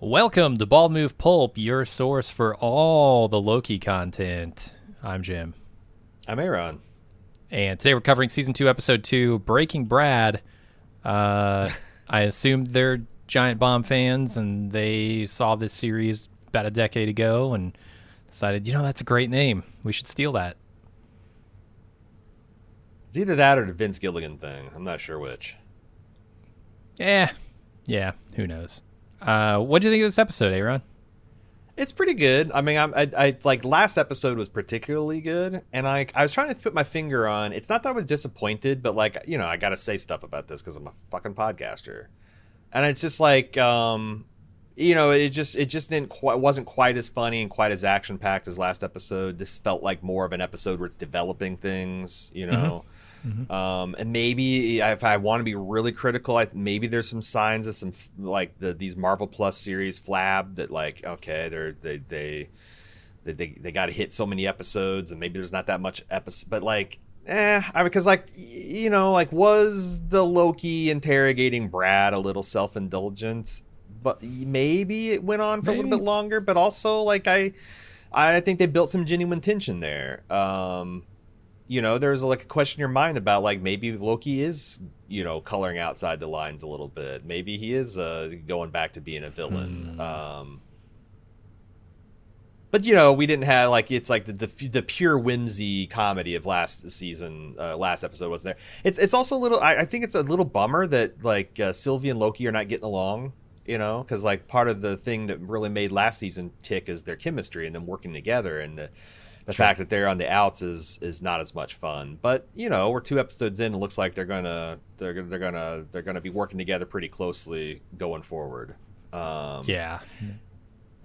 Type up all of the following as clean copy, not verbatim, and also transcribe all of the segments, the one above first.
Welcome to Bald Move Pulp, your source for all the Loki content. I'm Jim. I'm Aaron. And today we're covering Season 2, Episode 2, Breaking Brad. I assumed they're Giant Bomb fans, and they saw this series about a decade ago and decided, that's a great name. We should steal that. It's either that or the Vince Gilligan thing. I'm not sure which. Yeah, who knows? What do you think of this episode, Aaron? It's pretty good. I mean, it's like last episode was particularly good, and I was trying to put my finger on. It's not that I was disappointed, but like I got to say stuff about this because I'm a fucking podcaster, and it's just like it just wasn't quite as funny and quite as action packed as last episode. This felt like more of an episode where it's developing things, Mm-hmm. And maybe if I want to be really critical, maybe there's some signs of some like these Marvel Plus series flab that like they got to hit so many episodes and maybe there's not that much episode, but like because was the Loki interrogating Brad a little self-indulgent? But maybe it went on for a little bit longer, but also like I think they built some genuine tension there. There's like a question in your mind about like maybe Loki is, coloring outside the lines a little bit. Maybe he is going back to being a villain. But we didn't have like it's like the pure whimsy comedy of last season. Last episode was there. It's also a little. I think it's a little bummer that like Sylvie and Loki are not getting along. Because like part of the thing that really made last season tick is their chemistry and them working together, and the fact that they're on the outs is not as much fun. But we're 2 episodes in. It looks like they're gonna be working together pretty closely going forward. Yeah.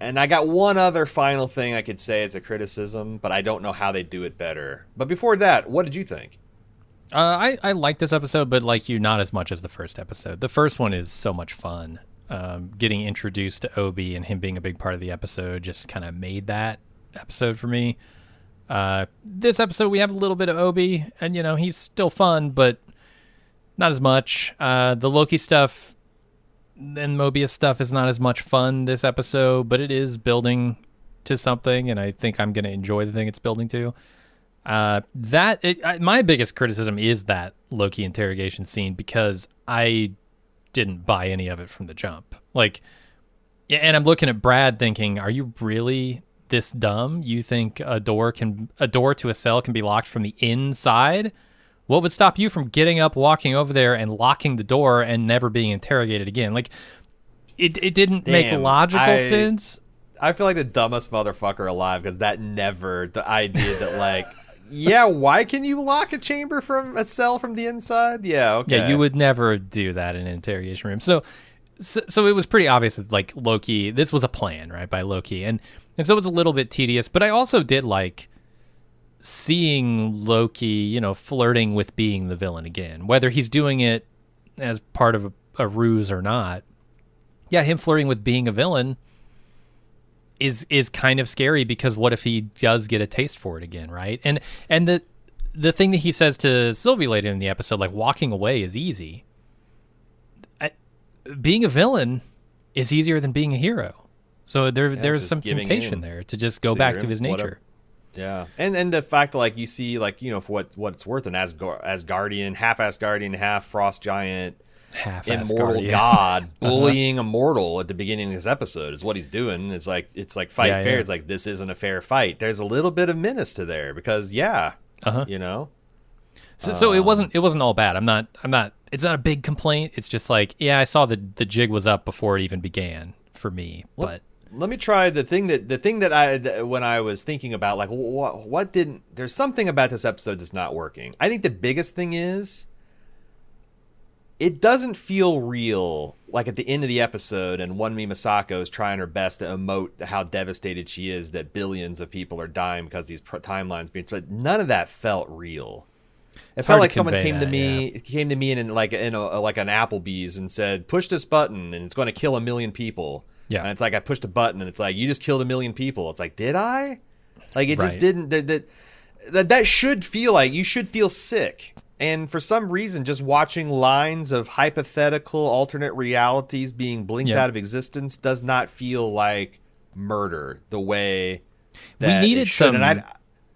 And I got one other final thing I could say as a criticism, but I don't know how they do it better. But before that, what did you think? I like this episode, but like you, not as much as the first episode. The first one is so much fun. Getting introduced to Obi and him being a big part of the episode just kind of made that episode for me. This episode we have a little bit of Obi, and he's still fun, but not as much. The Loki stuff and Mobius stuff is not as much fun this episode, but it is building to something, and I think I'm going to enjoy the thing it's building to. My biggest criticism is that Loki interrogation scene, because I didn't buy any of it from the jump. Like, and I'm looking at Brad thinking, are you really this dumb? You think a door to a cell can be locked from the inside? What would stop you from getting up, walking over there, and locking the door and never being interrogated again? Like, it didn't make logical sense. I feel like the dumbest motherfucker alive, because the idea that like yeah, why can you lock a chamber from a cell from the inside? Yeah, okay. Yeah, you would never do that in an interrogation room. So it was pretty obvious that like Loki, this was a plan, right, by Loki, and so it was a little bit tedious. But I also did like seeing Loki, flirting with being the villain again, whether he's doing it as part of a ruse or not. Yeah, him flirting with being a villain is kind of scary, because what if he does get a taste for it again, right? And the thing that he says to Sylvie later in the episode, like walking away is easy. Being a villain is easier than being a hero. So there's some temptation there to just go back to his nature. Yeah, and the fact that like you see like for what it's worth, an Asgardian, half Asgardian, half Frost Giant, immortal god bullying a mortal at the beginning of this episode is what he's doing. It's like fight fair. Yeah. It's like, this isn't a fair fight. There's a little bit of menace to there, because So it wasn't all bad. I'm not. It's not a big complaint. It's just like, I saw the jig was up before it even began for me. But let me try the thing that I, when I was thinking about like what didn't. There's something about this episode that's not working. I think the biggest thing is, it doesn't feel real, like at the end of the episode, and Wunmi Masako is trying her best to emote how devastated she is that billions of people are dying because these timelines being. But none of that felt real. It felt like someone came to me in like an Applebee's and said, "Push this button, and it's going to kill 1 million people." Yeah, and it's like I pushed a button, and it's like, you just killed 1 million people. It's like, did I? Like it just didn't. That should feel like you should feel sick. And for some reason, just watching lines of hypothetical alternate realities being blinked Yeah. out of existence does not feel like murder the way We that needed it should. some. And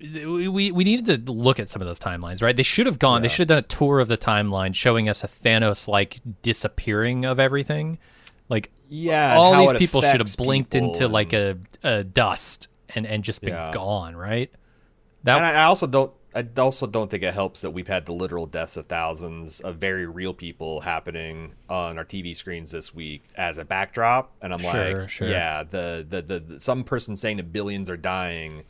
We needed to look at some of those timelines, right? They should have gone. They Yeah. should have done a tour of the timeline, showing us a Thanos-like disappearing of everything. Like, yeah, all how these it people should have affects blinked people into like and- a dust and just been Yeah. gone, right? And That I also don't think it helps that we've had the literal deaths of thousands of very real people happening on our TV screens this week as a backdrop, and I'm Sure. yeah, the some person saying that billions are dying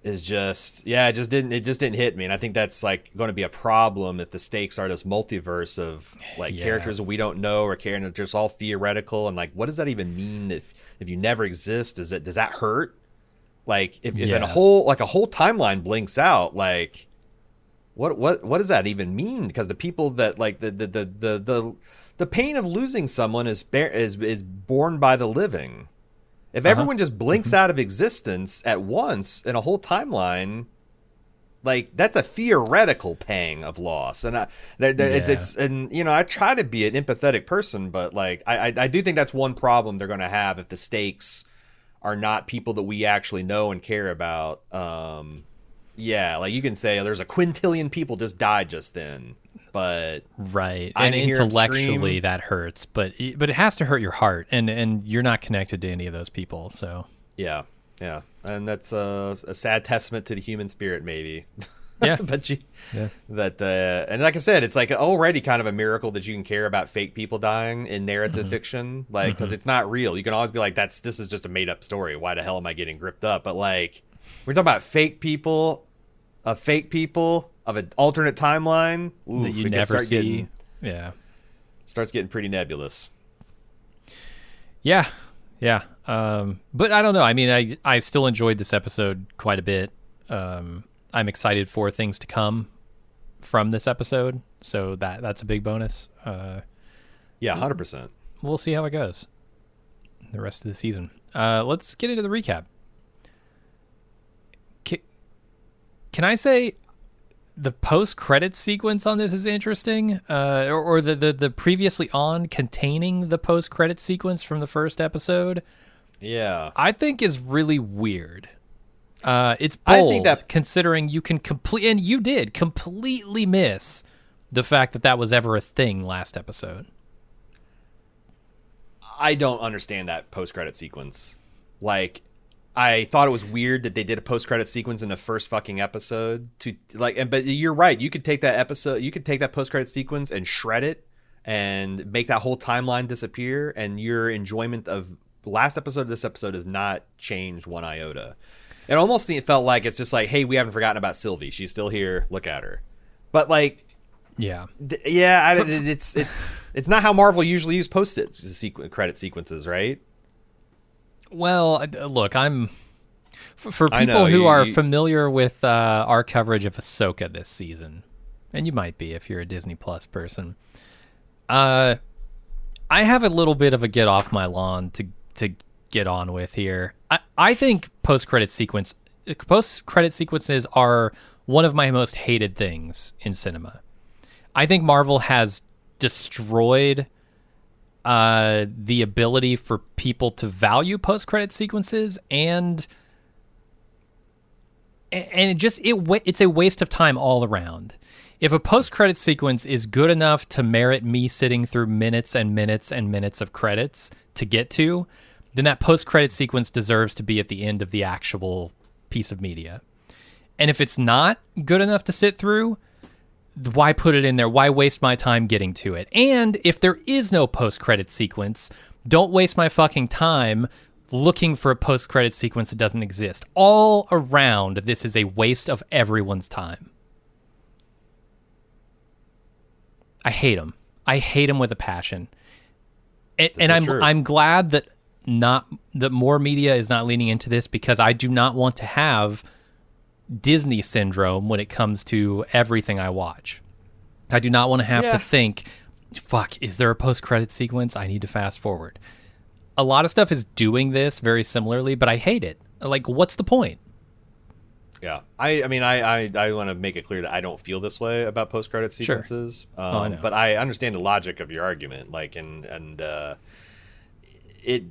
is just, yeah, it just didn't hit me, and I think that's like going to be a problem if the stakes are this multiverse of like Yeah. characters that we don't know or characters just all theoretical, and like what does that even mean if you never exist? Does that hurt? Like if Yeah. a whole timeline blinks out, like what does that even mean? Because the people that like the pain of losing someone is borne by the living. If everyone just blinks out of existence at once in a whole timeline, like that's a theoretical pang of loss. And it's and you know, I try to be an empathetic person, but like I do think that's one problem they're going to have if the stakes are not people that we actually know and care about. Yeah, like you can say there's a quintillion people just died just then, but right, I and didn't hear 'em intellectually scream. that hurts, but it has to hurt your heart, and you're not connected to any of those people, so yeah, and that's a sad testament to the human spirit, maybe. yeah, but yeah. that and like I said, it's like already kind of a miracle that you can care about fake people dying in narrative fiction, like because it's not real. You can always be like, this is just a made up story. Why the hell am I getting gripped up? But like we're talking about fake people of an alternate timeline. Ooh, That you it can never start see. Yeah. starts getting pretty nebulous. Yeah. But I don't know. I mean, I still enjoyed this episode quite a bit. I'm excited for things to come from this episode, so that's a big bonus. Yeah, 100%. We'll see how it goes the rest of the season. Let's get into the recap. Can I say the post-credit sequence on this is interesting, or the previously on containing the post-credit sequence from the first episode? Yeah. I think is really weird. It's I bold, think that- considering you can and you did completely miss the fact that was ever a thing last episode. I don't understand that post-credit sequence. Like, I thought it was weird that they did a post-credit sequence in the first fucking episode to like, but you're right. You could take that post-credit sequence and shred it and make that whole timeline disappear, and your enjoyment of last episode to this episode has not changed one iota. It almost felt like it's just like, hey, we haven't forgotten about Sylvie. She's still here. Look at her. But like, Yeah. it's not how Marvel usually use credit sequences, right? Well, look, I'm for I people know, who you- are you- familiar with our coverage of Ahsoka this season, and you might be if you're a Disney Plus person. I have a little bit of a get off my lawn to get on with here. I think post-credit sequences are one of my most hated things in cinema. I think Marvel has destroyed the ability for people to value post-credit sequences, and it's a waste of time all around. If a post-credit sequence is good enough to merit me sitting through minutes and minutes and minutes of credits to get to, then that post-credit sequence deserves to be at the end of the actual piece of media. And if it's not good enough to sit through, why put it in there? Why waste my time getting to it? And if there is no post-credit sequence, don't waste my fucking time looking for a post-credit sequence that doesn't exist. All around, this is a waste of everyone's time. I hate them. I hate them with a passion. And I'm glad that more media is not leaning into this, because I do not want to have Disney syndrome when it comes to everything I watch. I do not want to have to think, fuck, is there a post-credit sequence? I need to fast forward. A lot of stuff is doing this very similarly, but I hate it. Like, what's the point? Yeah, I mean, I want to make it clear that I don't feel this way about post-credit Sure. sequences. I know. But I understand the logic of your argument. Like, it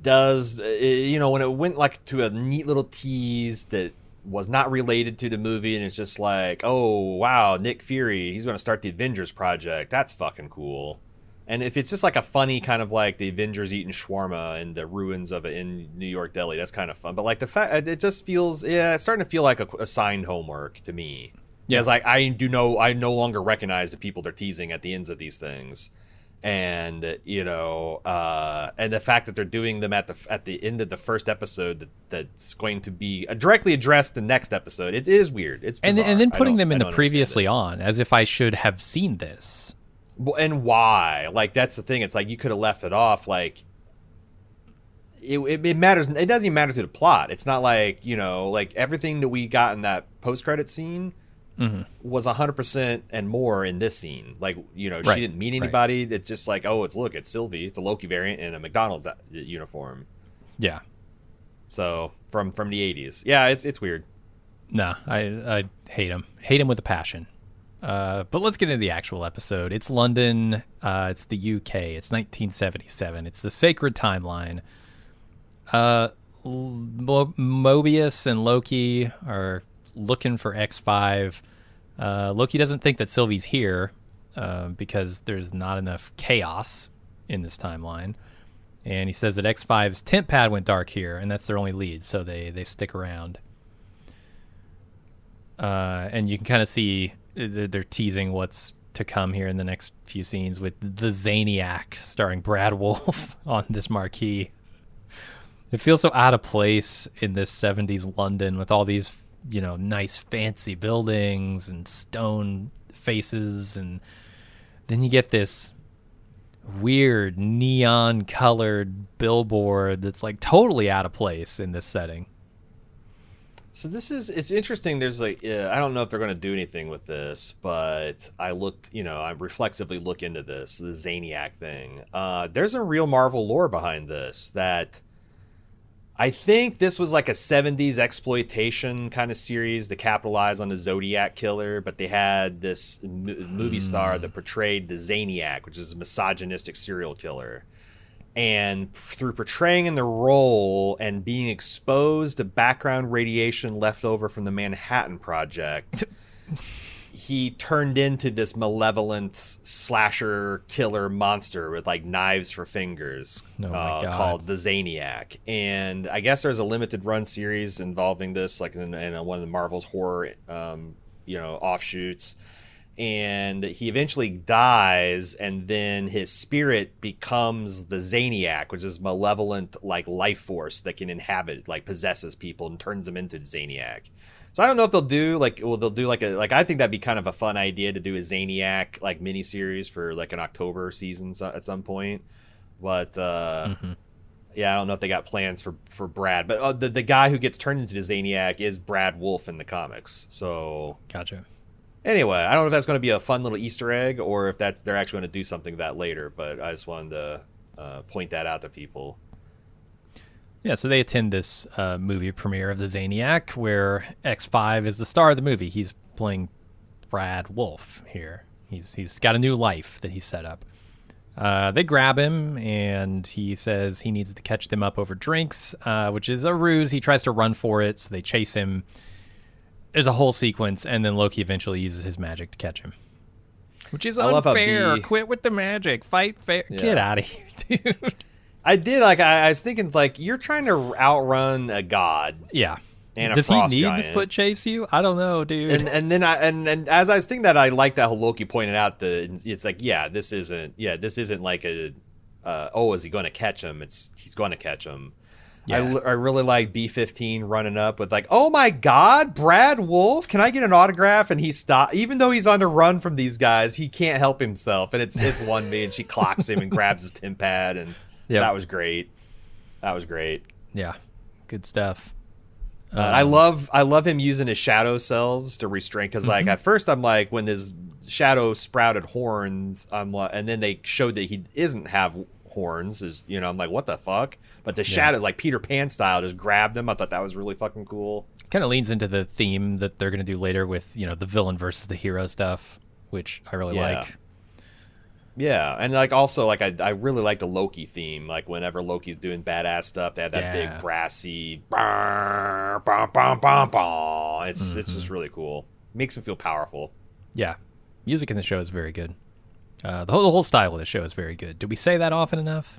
does, when it went like to a neat little tease that was not related to the movie, and it's just like, oh wow, Nick Fury, he's going to start the Avengers project. That's fucking cool. And if it's just like a funny kind of like the Avengers eating shawarma in the ruins of it in New York Deli, that's kind of fun. But like the fact, it just feels, it's starting to feel like assigned homework to me. Yeah. It's like I no longer recognize the people they're teasing at the ends of these things, and and the fact that they're doing them at the end of the first episode that's going to be directly addressed the next episode. It is weird. It's bizarre. And then putting them in I the don't previously understand on as if I should have seen this. and why? Like that's the thing. It's like you could have left it off. Like it matters. It doesn't even matter to the plot. It's not like like everything that we got in that post credit scene was 100% and more in this scene. Like she didn't meet anybody. It's just like it's Sylvie. It's a Loki variant in a McDonald's uniform. Yeah. So from the 80s. Yeah, it's weird. No, I hate him. Hate him with a passion. But let's get into the actual episode. It's London. It's the UK. It's 1977. It's the sacred timeline. Mobius and Loki are looking for X5. Loki doesn't think that Sylvie's here because there's not enough chaos in this timeline. And he says that X5's temp pad went dark here, and that's their only lead, so they stick around. And you can kind of see they're teasing what's to come here in the next few scenes with the Zaniac starring Brad Wolfe on this marquee. It feels so out of place in this 70s London with all these, nice fancy buildings and stone faces. And then you get this weird neon colored billboard that's like totally out of place in this setting. So it's interesting. There's I don't know if they're going to do anything with this, but I reflexively look into this, the Zaniac thing. There's a real Marvel lore behind this that I think this was like a 70s exploitation kind of series to capitalize on the Zodiac killer, but they had this movie star that portrayed the Zaniac, which is a misogynistic serial killer. And through portraying in the role and being exposed to background radiation left over from the Manhattan Project, he turned into this malevolent slasher killer monster with like knives for fingers called the Zaniac. And I guess there's a limited run series involving this, like in one of the Marvel's horror, offshoots. And he eventually dies, and then his spirit becomes the Zaniac, which is malevolent like life force that can inhabit, like possesses people and turns them into the Zaniac. So I don't know if they'll do I think that'd be kind of a fun idea to do a Zaniac like miniseries for like an October season at some point. But yeah, I don't know if they got plans for Brad. But the guy who gets turned into the Zaniac is Brad Wolfe in the comics. So Gotcha. Anyway, I don't know if that's going to be a fun little Easter egg or if they're actually going to do something to that later, but I just wanted to point that out to people. Yeah, so they attend this movie premiere of the Zaniac where X5 is the star of the movie. He's playing Brad Wolfe here. He's got a new life that he's set up. They grab him, and he says he needs to catch them up over drinks, which is a ruse. He tries to run for it, so they chase him. There's a whole sequence, and then Loki eventually uses his magic to catch him. Which is unfair. Quit with the magic. Fight fair. Yeah. Get out of here, dude. I did, I was thinking, you're trying to outrun a god. Yeah. And does a frost he need giant. to foot chase you? I don't know, dude. And then and as I was thinking that, I like that Loki pointed out it's like, this isn't like is he going to catch him? He's going to catch him. Yeah. I really like B-15 running up with like, oh my God, Brad Wolfe, can I get an autograph? And he stopped, even though he's on the run from these guys, he can't help himself. And it's one me, and she clocks him and grabs his temp pad, and that was great. Yeah, good stuff. I love him using his shadow selves to restrain, because like at first I'm like, when his shadow sprouted horns, I'm like, and then they showed that he doesn't have horns. Is I'm like, what the fuck? But the shadows, like Peter Pan style, just grabbed them. I thought that was really fucking cool. Kind of leans into the theme that they're going to do later with the villain versus the hero stuff, which I really like. Yeah, and like also like I really like the Loki theme. Like whenever Loki's doing badass stuff, they have that big brassy, it's just really cool. Makes him feel powerful. Yeah, music in the show is very good. The whole style of the show is very good. Do we say that often enough?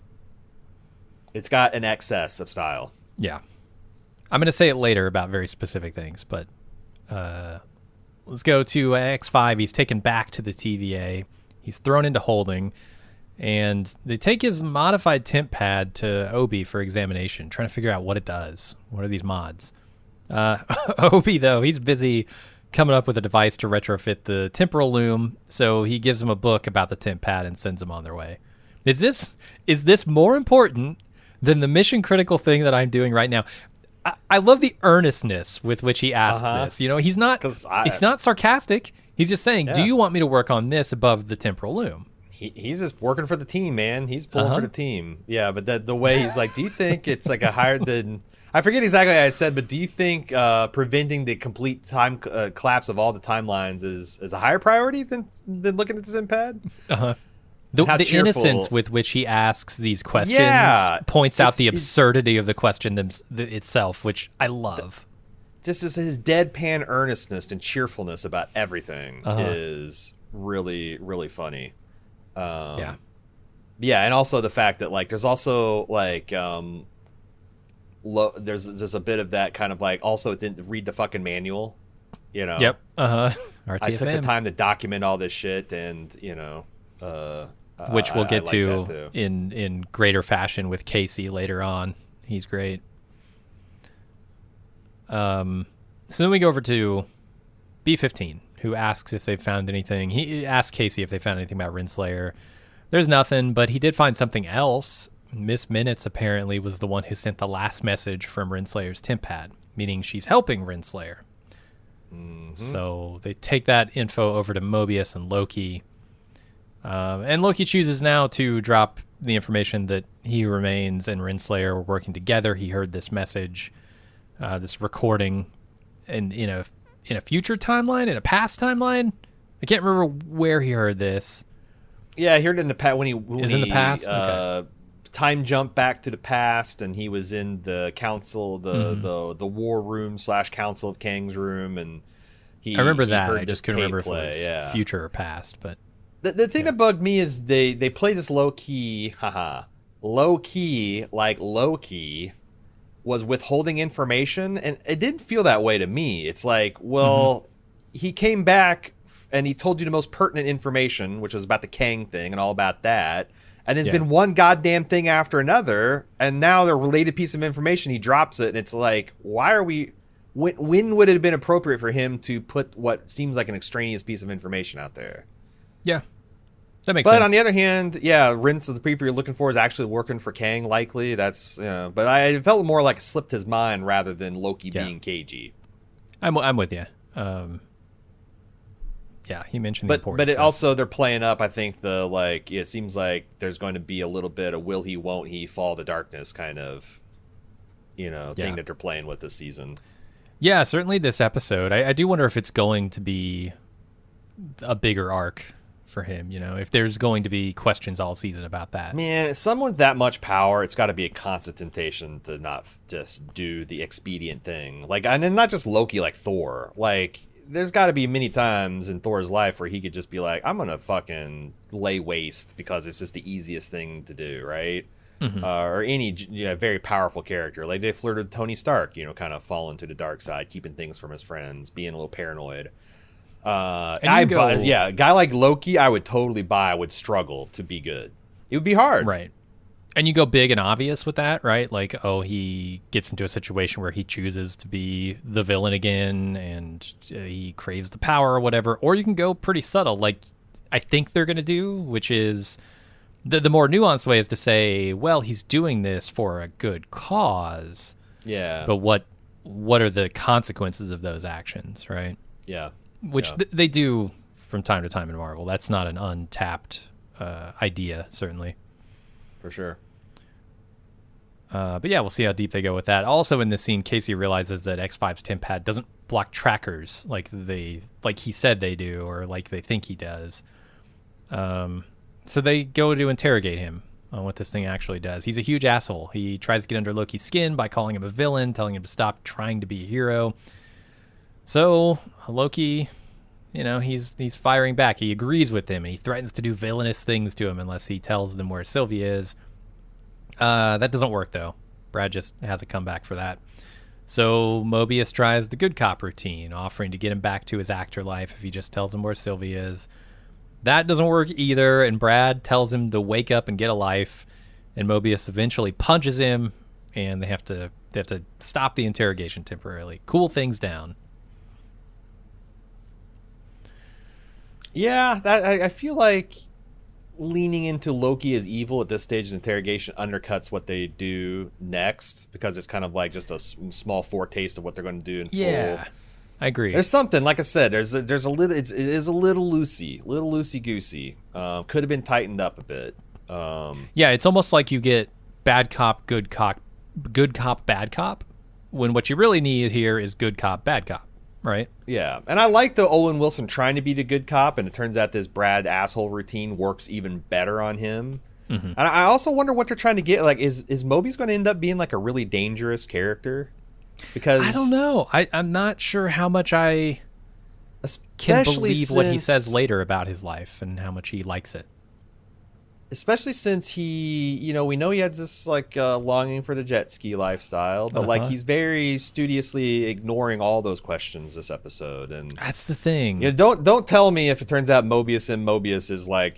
It's got an excess of style. Yeah, I'm going to say it later about very specific things, but let's go to X5. He's taken back to the TVA. He's thrown into holding, and they take his modified temp pad to Obi for examination, trying to figure out what it does. What are these mods? Obi, though, he's busy coming up with a device to retrofit the temporal loom, so he gives him a book about the temp pad and sends them on their way. Is this more important than the mission critical thing that I'm doing right now? I love the earnestness with which he asks this. He's not sarcastic. He's just saying, do you want me to work on this above the temporal loom? He's just working for the team, man. He's pulling for the team. Yeah, but the way he's like, do you think it's like a higher than... I forget exactly what I said, but do you think preventing the complete time collapse of all the timelines is a higher priority than looking at the Zim pad? Uh-huh. The innocence with which he asks these questions points out the absurdity of the question itself, which I love. Just as his deadpan earnestness and cheerfulness about everything is really, really funny. Yeah, and also the fact that like there's also like there's a bit of that kind of like also it's in read the fucking manual, Yep. RTFM. I took the time to document all this shit, and which we'll get to in greater fashion with Casey later on. He's great. So then we go over to B-15, who asks if they've found anything. He asked Casey if they found anything about Renslayer. There's nothing, but he did find something else. Miss Minutes apparently was the one who sent the last message from Renslayer's temp pad, meaning she's helping Renslayer. So they take that info over to Mobius and Loki. And Loki chooses now to drop the information that he remains and Renslayer were working together. He heard this message, this recording, in a future timeline, in a past timeline. I can't remember where he heard this. Yeah, I heard it in the past when in the past. Okay. Time jump back to the past, and he was in the council, the war room / council of Kang's room, and I remember that. I just couldn't remember if it was future or past, but. The thing that bugged me is they play this low key, like Loki was withholding information, and it didn't feel that way to me. It's like, well, he came back and he told you the most pertinent information, which was about the Kang thing and all about that. And there's been one goddamn thing after another, and now the related piece of information, he drops it, and it's like, why are we... When would it have been appropriate for him to put what seems like an extraneous piece of information out there? Yeah. That makes sense. But on the other hand, Rince, the people you're looking for, is actually working for Kang, likely. That's, but I felt more like it slipped his mind rather than Loki being cagey. I'm with you. He mentioned the importance. But it also, they're playing up, I think, it seems like there's going to be a little bit of will he, won't he, fall to darkness kind of, thing that they're playing with this season. Yeah, certainly this episode. I do wonder if it's going to be a bigger arc for him, if there's going to be questions all season about that. Man, someone with that much power, it's got to be a constant temptation to not just do the expedient thing. Like, and not just Loki, like Thor. Like, there's got to be many times in Thor's life where he could just be like, I'm going to fucking lay waste because it's just the easiest thing to do, right? Or any very powerful character. Like, they flirted with Tony Stark, kind of falling to the dark side, keeping things from his friends, being a little paranoid. A guy like Loki, I would totally buy, would struggle to be good. It would be hard. Right. And you go big and obvious with that, right? Like, he gets into a situation where he chooses to be the villain again and he craves the power or whatever. Or you can go pretty subtle, like I think they're going to do, which is the more nuanced way is to say, well, he's doing this for a good cause. Yeah. But what are the consequences of those actions, right? Yeah. Which they do from time to time in Marvel. That's not an untapped idea, certainly. for sure. But yeah, we'll see how deep they go with that. Also in this scene, Casey realizes that X5's TemPad doesn't block trackers like he said they do, or like they think he does. So they go to interrogate him on what this thing actually does. He's a huge asshole. He tries to get under Loki's skin by calling him a villain, telling him to stop trying to be a hero. So Loki, he's firing back. He agrees with him, and he threatens to do villainous things to him unless he tells them where Sylvie is. That doesn't work, though. Brad just has a comeback for that. So Mobius tries the good cop routine, offering to get him back to his actor life if he just tells him where Sylvie is. That doesn't work either, and Brad tells him to wake up and get a life, and Mobius eventually punches him, and they have to stop the interrogation temporarily. Cool things down. Yeah, I feel like leaning into Loki as evil at this stage of interrogation undercuts what they do next, because it's kind of like just a small foretaste of what they're going to do in full. I agree. There's something, like I said, there's a little, it is a little loosey goosey. Could have been tightened up a bit. Yeah, it's almost like you get bad cop, good cop, bad cop, when what you really need here is good cop, bad cop. Right. Yeah. And I like the Owen Wilson trying to be the good cop, and it turns out this Brad asshole routine works even better on him. Mm-hmm. And I also wonder what they're trying to get. Like, is Mobius going to end up being like a really dangerous character? Because I don't know. I'm not sure how much I can believe what he says later about his life and how much he likes it. Especially since he, we know he has this like longing for the jet ski lifestyle, but like he's very studiously ignoring all those questions this episode, and that's the thing. Don't tell me if it turns out Mobius is like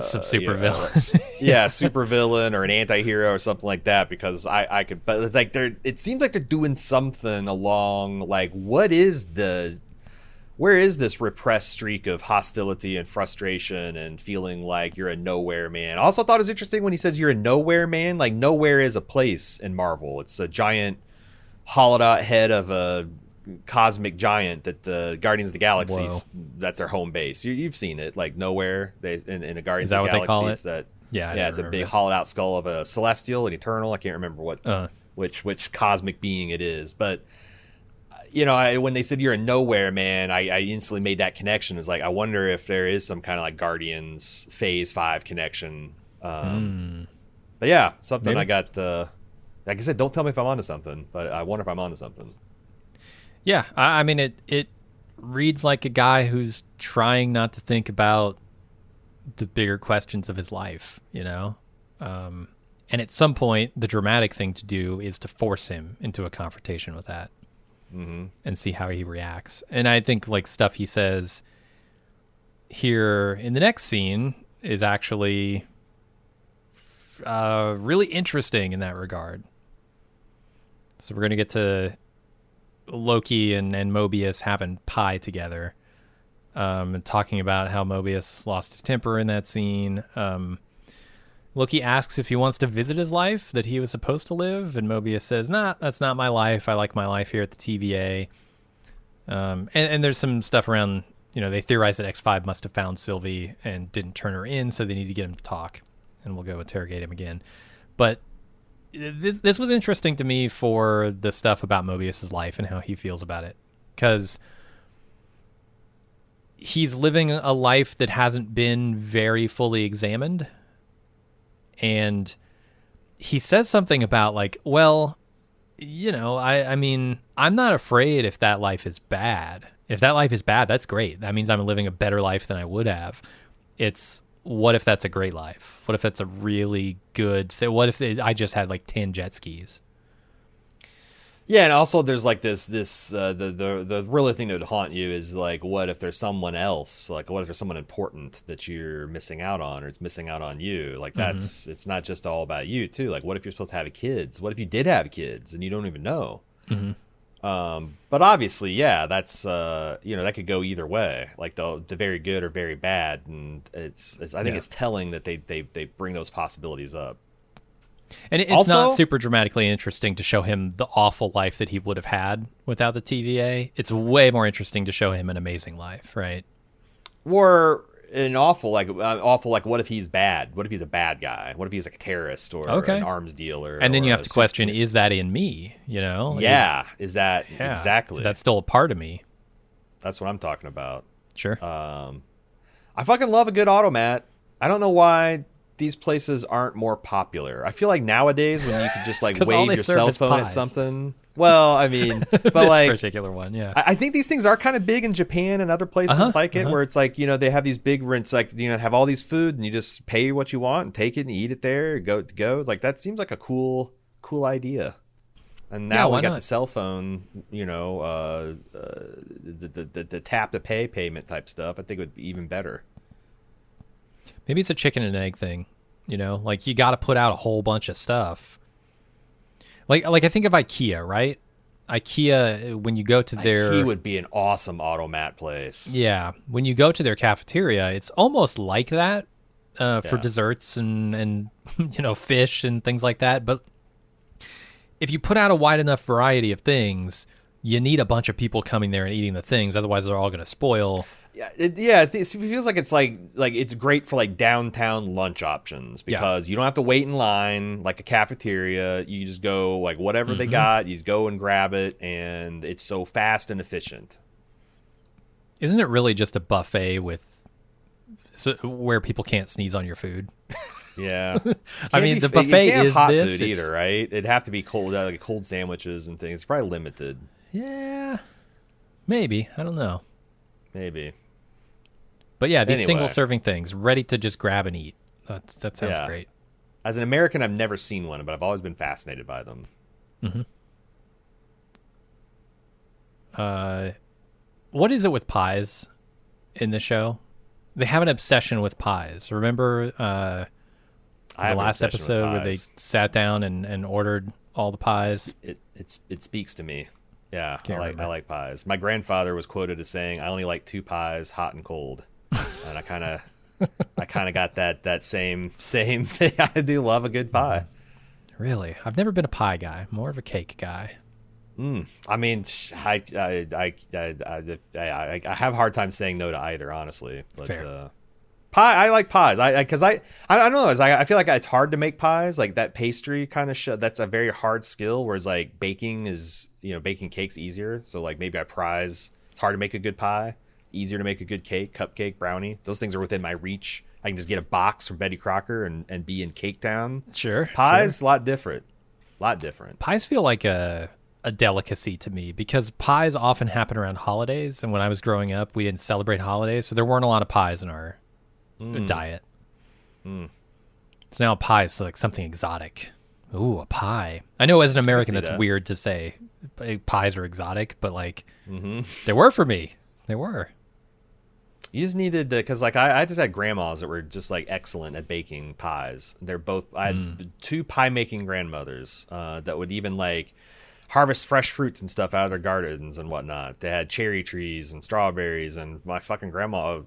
some super villain, super villain or an anti-hero or something like that. Because I could, but it's like it seems like they're doing something along like where is this repressed streak of hostility and frustration and feeling like you're a nowhere man? I also thought it was interesting when he says you're a nowhere man. Like, nowhere is a place in Marvel. It's a giant hollowed out head of a cosmic giant that the Guardians of the Galaxy, that's their home base. You've seen it, like Nowhere. In a Guardians of the Galaxy, what they call it? It's that. Yeah, it's a big hollowed out skull of a celestial, an eternal. I can't remember which cosmic being it is, but. When they said you're a nowhere man, I instantly made that connection. It was like, I wonder if there is some kind of like Guardians Phase 5 connection. But yeah, something maybe. I got, like I said, don't tell me if I'm onto something, but I wonder if I'm onto something. Yeah, I mean, it reads like a guy who's trying not to think about the bigger questions of his life, and at some point, the dramatic thing to do is to force him into a confrontation with that. Mm-hmm. And see how he reacts. And I think like stuff he says here in the next scene is actually really interesting in that regard. So we're going to get to Loki and Mobius having pie together, and talking about how Mobius lost his temper in that scene. Loki asks if he wants to visit his life that he was supposed to live, and Mobius says, nah, that's not my life. I like my life here at the TVA. And there's some stuff around, they theorize that X5 must have found Sylvie and didn't turn her in, so they need to get him to talk, and we'll go interrogate him again. But this was interesting to me for the stuff about Mobius's life and how he feels about it, because he's living a life that hasn't been very fully examined. And he says something about like, well, I mean, I'm not afraid if that life is bad. If that life is bad, that's great. That means I'm living a better life than I would have. It's what if that's a great life? What if that's a really good thing? What if I just had like 10 jet skis? Yeah, and also there's like the really thing that would haunt you is like, what if there's someone else? Like, what if there's someone important that you're missing out on, or it's missing out on you? Like, that's it's not just all about you too. Like, what if you're supposed to have kids? What if you did have kids and you don't even know? Mm-hmm. But obviously, yeah, that's that could go either way. Like the very good or very bad, and it's I think it's telling that they bring those possibilities up. And it's also not super dramatically interesting to show him the awful life that he would have had without the TVA. It's way more interesting to show him an amazing life, right? Or an awful like what if he's bad? What if he's a bad guy? What if he's like a terrorist or an arms dealer? And then you have to question: is that in me? You know? Yeah. Is that exactly? Is that still a part of me? That's what I'm talking about. Sure. I fucking love a good automat. I don't know why these places aren't more popular. I feel like nowadays when you could just like wave your cell phone at something. Well, I mean, but this like particular one, yeah. I think these things are kind of big in Japan and other places like it, where it's like, you know, they have these big rents, like, you know, have all these food and you just pay what you want and take it and eat it there. Go. Like that seems like a cool idea. And now we got the cell phone, you know, the tap to pay payment type stuff. I think it would be even better. Maybe it's a chicken and egg thing, you know, like you got to put out a whole bunch of stuff. Like I think of IKEA, right? IKEA, when you go to their... IKEA would be an awesome automat place. Yeah. When you go to their cafeteria, it's almost like that for desserts and you know, fish and things like that. But if you put out a wide enough variety of things, you need a bunch of people coming there and eating the things. Otherwise, they're all going to spoil. Yeah, it feels like it's like it's great for like downtown lunch options because you don't have to wait in line like a cafeteria. You just go like whatever they got, you just go and grab it, and it's so fast and efficient. Isn't it really just a buffet where people can't sneeze on your food? Yeah, I mean the buffet is hot this food either, right? It'd have to be cold, like cold sandwiches and things. It's probably limited. Yeah, maybe. I don't know. Maybe. But yeah, these single serving things, ready to just grab and eat. That sounds great. As an American, I've never seen one, but I've always been fascinated by them. What is it with pies in the show? They have an obsession with pies. Remember the last episode where they sat down and ordered all the pies? It speaks to me. Yeah, I like pies. My grandfather was quoted as saying, "I only like 2 pies, hot and cold," and I kind of got that same thing. I do love a good pie. Really, I've never been a pie guy. More of a cake guy. I mean, I have a hard time saying no to either, honestly. But Fair. pie, I like pies. Because I don't know. I feel like it's hard to make pies. Like that pastry kind of that's a very hard skill. Whereas like baking cake's easier. So like maybe I prize. It's hard to make a good pie. Easier to make a good cake, cupcake, brownie. Those things are within my reach. I can just get a box from Betty Crocker and be in Cake Town. Sure. Pies, a lot different. Pies feel like a delicacy to me because pies often happen around holidays. And when I was growing up, we didn't celebrate holidays. So there weren't a lot of pies in our diet. So now pie is like something exotic. Ooh, a pie. I know as an American that's weird to say pies are exotic, but like they were for me. They were. You just needed because like I just had grandmas that were just like excellent at baking pies. I had 2 pie making grandmothers that would even like harvest fresh fruits and stuff out of their gardens and whatnot. They had cherry trees and strawberries, and my fucking grandma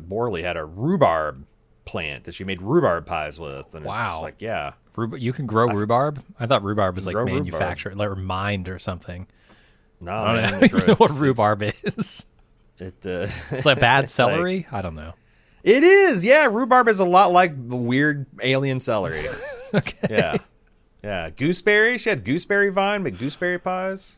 Morley had a rhubarb plant that she made rhubarb pies with. And wow. It's like, yeah. You can grow rhubarb? I thought rhubarb was like manufactured or mined or something. No, I don't even know what rhubarb is. It's like bad celery? I don't know. It is, yeah. Rhubarb is a lot like weird alien celery. Okay. Yeah. Gooseberry. She had gooseberry vine, but gooseberry pies.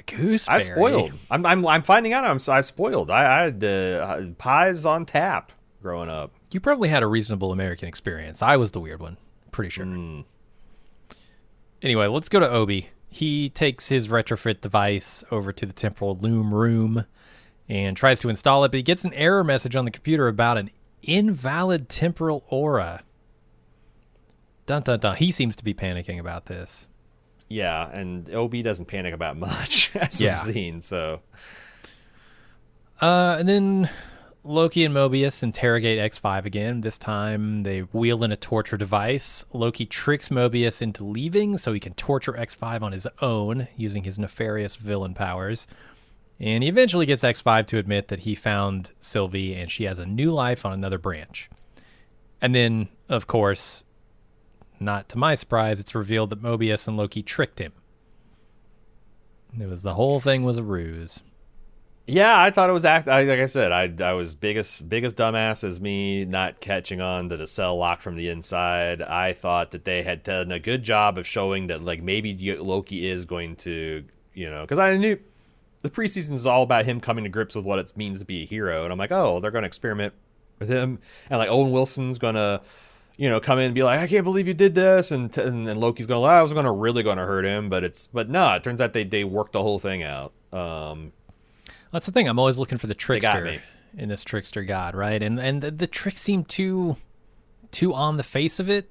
Gooseberry. I spoiled. I'm finding out I spoiled. I had pies on tap growing up. You probably had a reasonable American experience. I was the weird one. Pretty sure. Anyway, let's go to Obi. He takes his retrofit device over to the temporal loom room and tries to install it, but he gets an error message on the computer about an invalid temporal aura. Dun, dun, dun. He seems to be panicking about this. Yeah, and OB doesn't panic about much, as we've seen, so. And then Loki and Mobius interrogate X5 again. This time they wheel in a torture device. Loki tricks Mobius into leaving so he can torture X5 on his own using his nefarious villain powers. And he eventually gets X5 to admit that he found Sylvie and she has a new life on another branch. And then, of course, not to my surprise, it's revealed that Mobius and Loki tricked him. The whole thing was a ruse. Yeah, I thought it was like I said, I was biggest dumbass as me not catching on to the cell lock from the inside. I thought that they had done a good job of showing that like maybe Loki is going to, because I knew the preseason is all about him coming to grips with what it means to be a hero, and I'm like, oh, they're going to experiment with him, and like Owen Wilson's gonna, come in and be like, I can't believe you did this, and Loki's going, I was really going to hurt him, but no, it turns out they worked the whole thing out. That's the thing. I'm always looking for the They got trickster me. in this trickster god, right? And the trick seemed too on the face of it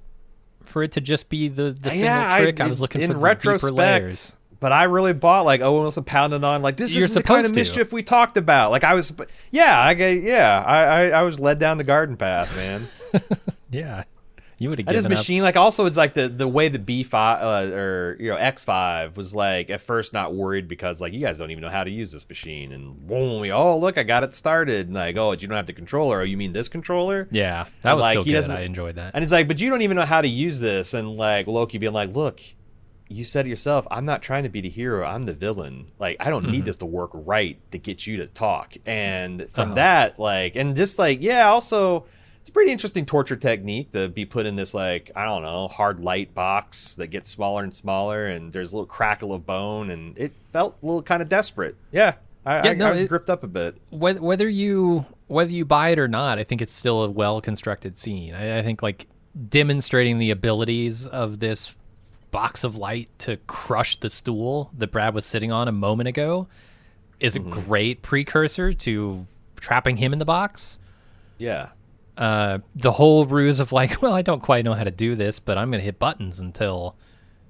for it to just be the single trick. I was looking for the deeper layers. But I really bought like Owen Wilson pounding on like this is the kind of mischief we talked about. Like I was, I was led down the garden path, man. Yeah, you would have And given his machine, like also it's like the way the B5 or X5 was like at first not worried because like you guys don't even know how to use this machine, and boom, look, I got it started. And like, oh, you don't have the controller. Oh, you mean this controller? Yeah, that was like, still good. I enjoyed that. And it's like, but you don't even know how to use this. And like Loki being like, look, you said it yourself, I'm not trying to be the hero, I'm the villain. Like I don't need this to work right to get you to talk. And from that, like, and just like, yeah, also it's a pretty interesting torture technique to be put in this like, I don't know, hard light box that gets smaller and smaller, and there's a little crackle of bone, and it felt a little kind of desperate. Yeah. I was gripped up a bit. Whether you buy it or not, I think it's still a well constructed scene. I think like demonstrating the abilities of this box of light to crush the stool that Brad was sitting on a moment ago is a great precursor to trapping him in the box. Yeah. The whole ruse of like, well, I don't quite know how to do this, but I'm going to hit buttons until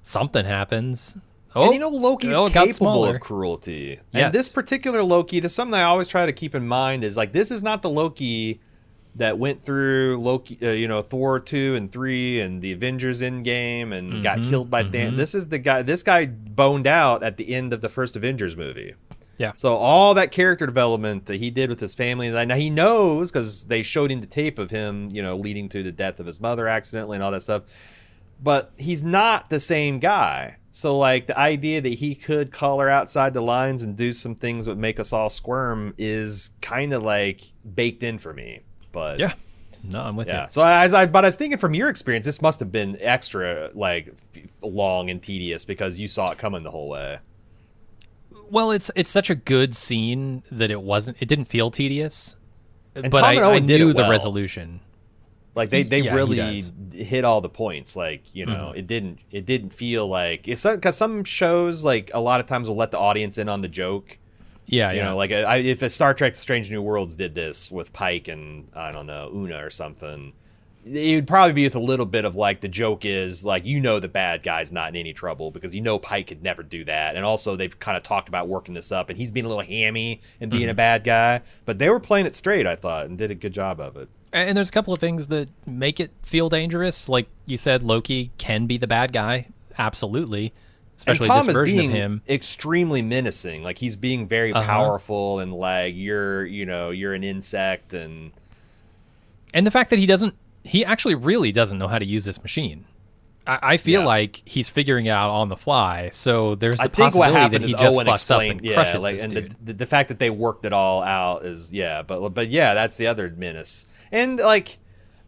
something happens. Oh, and Loki's capable of cruelty. Yes. And this particular Loki, this is something I always try to keep in mind, is like, this is not the Loki that went through Loki, Thor 2 and 3 and the Avengers Endgame and got killed by Dan. This is the guy. This guy boned out at the end of the first Avengers movie. Yeah. So all that character development that he did with his family, now he knows because they showed him the tape of him, leading to the death of his mother accidentally and all that stuff. But he's not the same guy. So like the idea that he could color outside the lines and do some things that would make us all squirm is kind of like baked in for me. But yeah, no, I'm with you. So I was thinking from your experience, this must have been extra like long and tedious because you saw it coming the whole way. Well, it's such a good scene that it didn't feel tedious, and but Tom and I Owen did knew it well. The resolution. Like they really hit all the points. Like it didn't feel like it's because some shows like a lot of times will let the audience in on the joke. Yeah, like if a Star Trek: Strange New Worlds did this with Pike and I don't know Una or something, it would probably be with a little bit of like the joke is like the bad guy's not in any trouble because Pike could never do that, and also they've kind of talked about working this up and he's being a little hammy and being a bad guy, but they were playing it straight I thought and did a good job of it. And there's a couple of things that make it feel dangerous, like you said, Loki can be the bad guy, absolutely. Especially and Tom this version is being of him extremely menacing. Like he's being very powerful and like you're an insect and the fact that he actually really doesn't know how to use this machine. I feel like he's figuring it out on the fly. So there's the possibility that he just fucks up and crushes this dude. The fact that they worked it all out is but yeah, that's the other menace. And like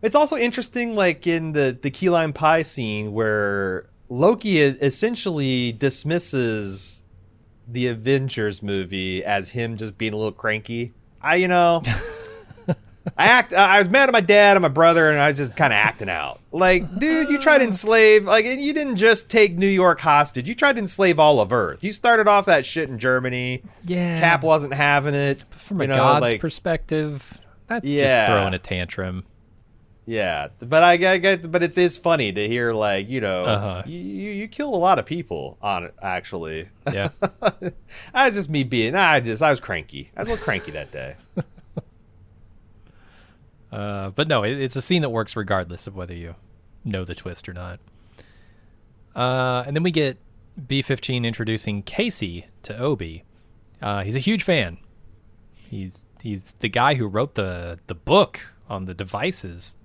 it's also interesting like in the key lime pie scene where Loki essentially dismisses the Avengers movie as him just being a little cranky. I was mad at my dad and my brother, and I was just kind of acting out. Like, dude, you tried to enslave, like, and you didn't just take New York hostage. You tried to enslave all of Earth. You started off that shit in Germany. Yeah. Cap wasn't having it. From a god's perspective, that's just throwing a tantrum. Yeah, but but it's funny to hear like you killed a lot of people on it actually. Yeah, I was just me being I was cranky. I was a little cranky that day. But no, it's a scene that works regardless of whether you know the twist or not. And then we get B-15 introducing Casey to Obi. He's a huge fan. He's the guy who wrote the book on the devices.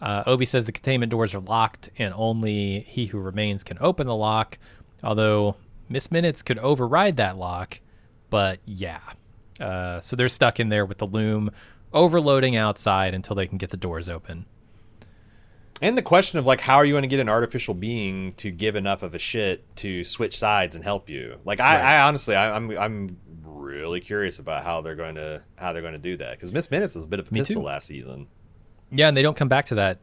Obi says the containment doors are locked and only he who remains can open the lock, although Miss Minutes could override that lock. But yeah. So they're stuck in there with the loom overloading outside until they can get the doors open. And the question of like, how are you going to get an artificial being to give enough of a shit to switch sides and help you? Like, I honestly, I'm really curious about how they're going to do that, because Miss Minutes was a bit of a pistol last season. Yeah, and they don't come back to that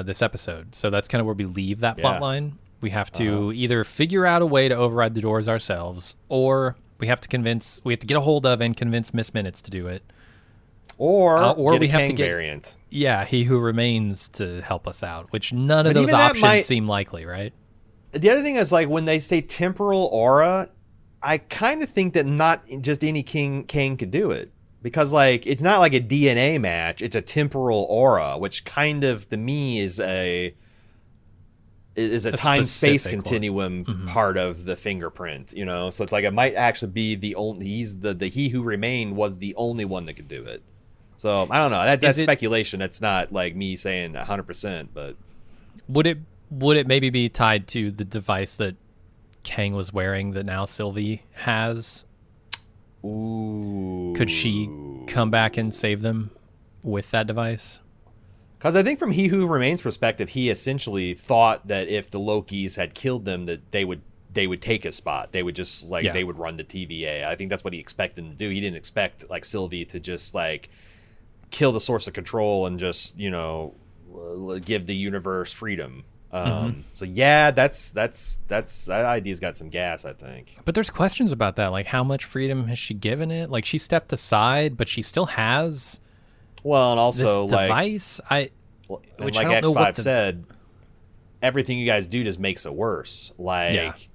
this episode, so that's kind of where we leave that plot line. We have to either figure out a way to override the doors ourselves, or we have to get a hold of and convince Miss Minutes to do it. Or we get a have Kang to get variant. Yeah, He Who Remains to help us out, which none of those options seem likely, right? The other thing is, like, when they say temporal aura, I kind of think that not just any Kang could do it, because like it's not like a DNA match; it's a temporal aura, which kind of to me is a time-space continuum part of the fingerprint, you know. So it's like it might actually be the only. The He Who Remained was the only one that could do it. So I don't know. That's speculation. That's not like me saying 100%. But would it maybe be tied to the device that Kang was wearing that now Sylvie has? Ooh. Could she come back and save them with that device? Because I think from He Who Remains' perspective, he essentially thought that if the Lokis had killed them, that they would take his spot. They would just they would run the TVA. I think that's what he expected to do. He didn't expect like Sylvie to just like kill the source of control and just, you know, give the universe freedom. So yeah, that idea's got some gas, I think. But there's questions about that. Like, how much freedom has she given it? Like, she stepped aside, but she still has. Well, and also this like device. Which like X5 said, everything you guys do just makes it worse. Like,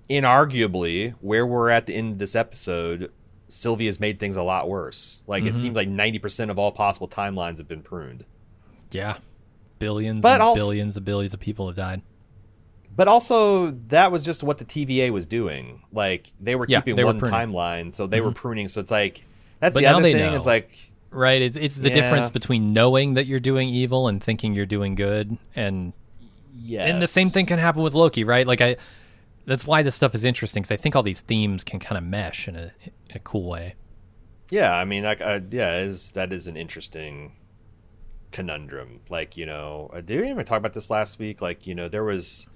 inarguably, where we're at the end of this episode, Sylvia's made things a lot worse. Like, it seems like 90% of all possible timelines have been pruned. Yeah. Billions of billions of people have died. But also, that was just what the TVA was doing. Like, they were keeping one timeline, so they were pruning. So it's like, that's the other thing. Know. It's like... Right, it's the difference between knowing that you're doing evil and thinking you're doing good. And the same thing can happen with Loki, right? Like, that's why this stuff is interesting, because I think all these themes can kind of mesh in a cool way. Yeah, I mean, that is an interesting conundrum. Like, you know, did we even talk about this last week? Like, you know, there was,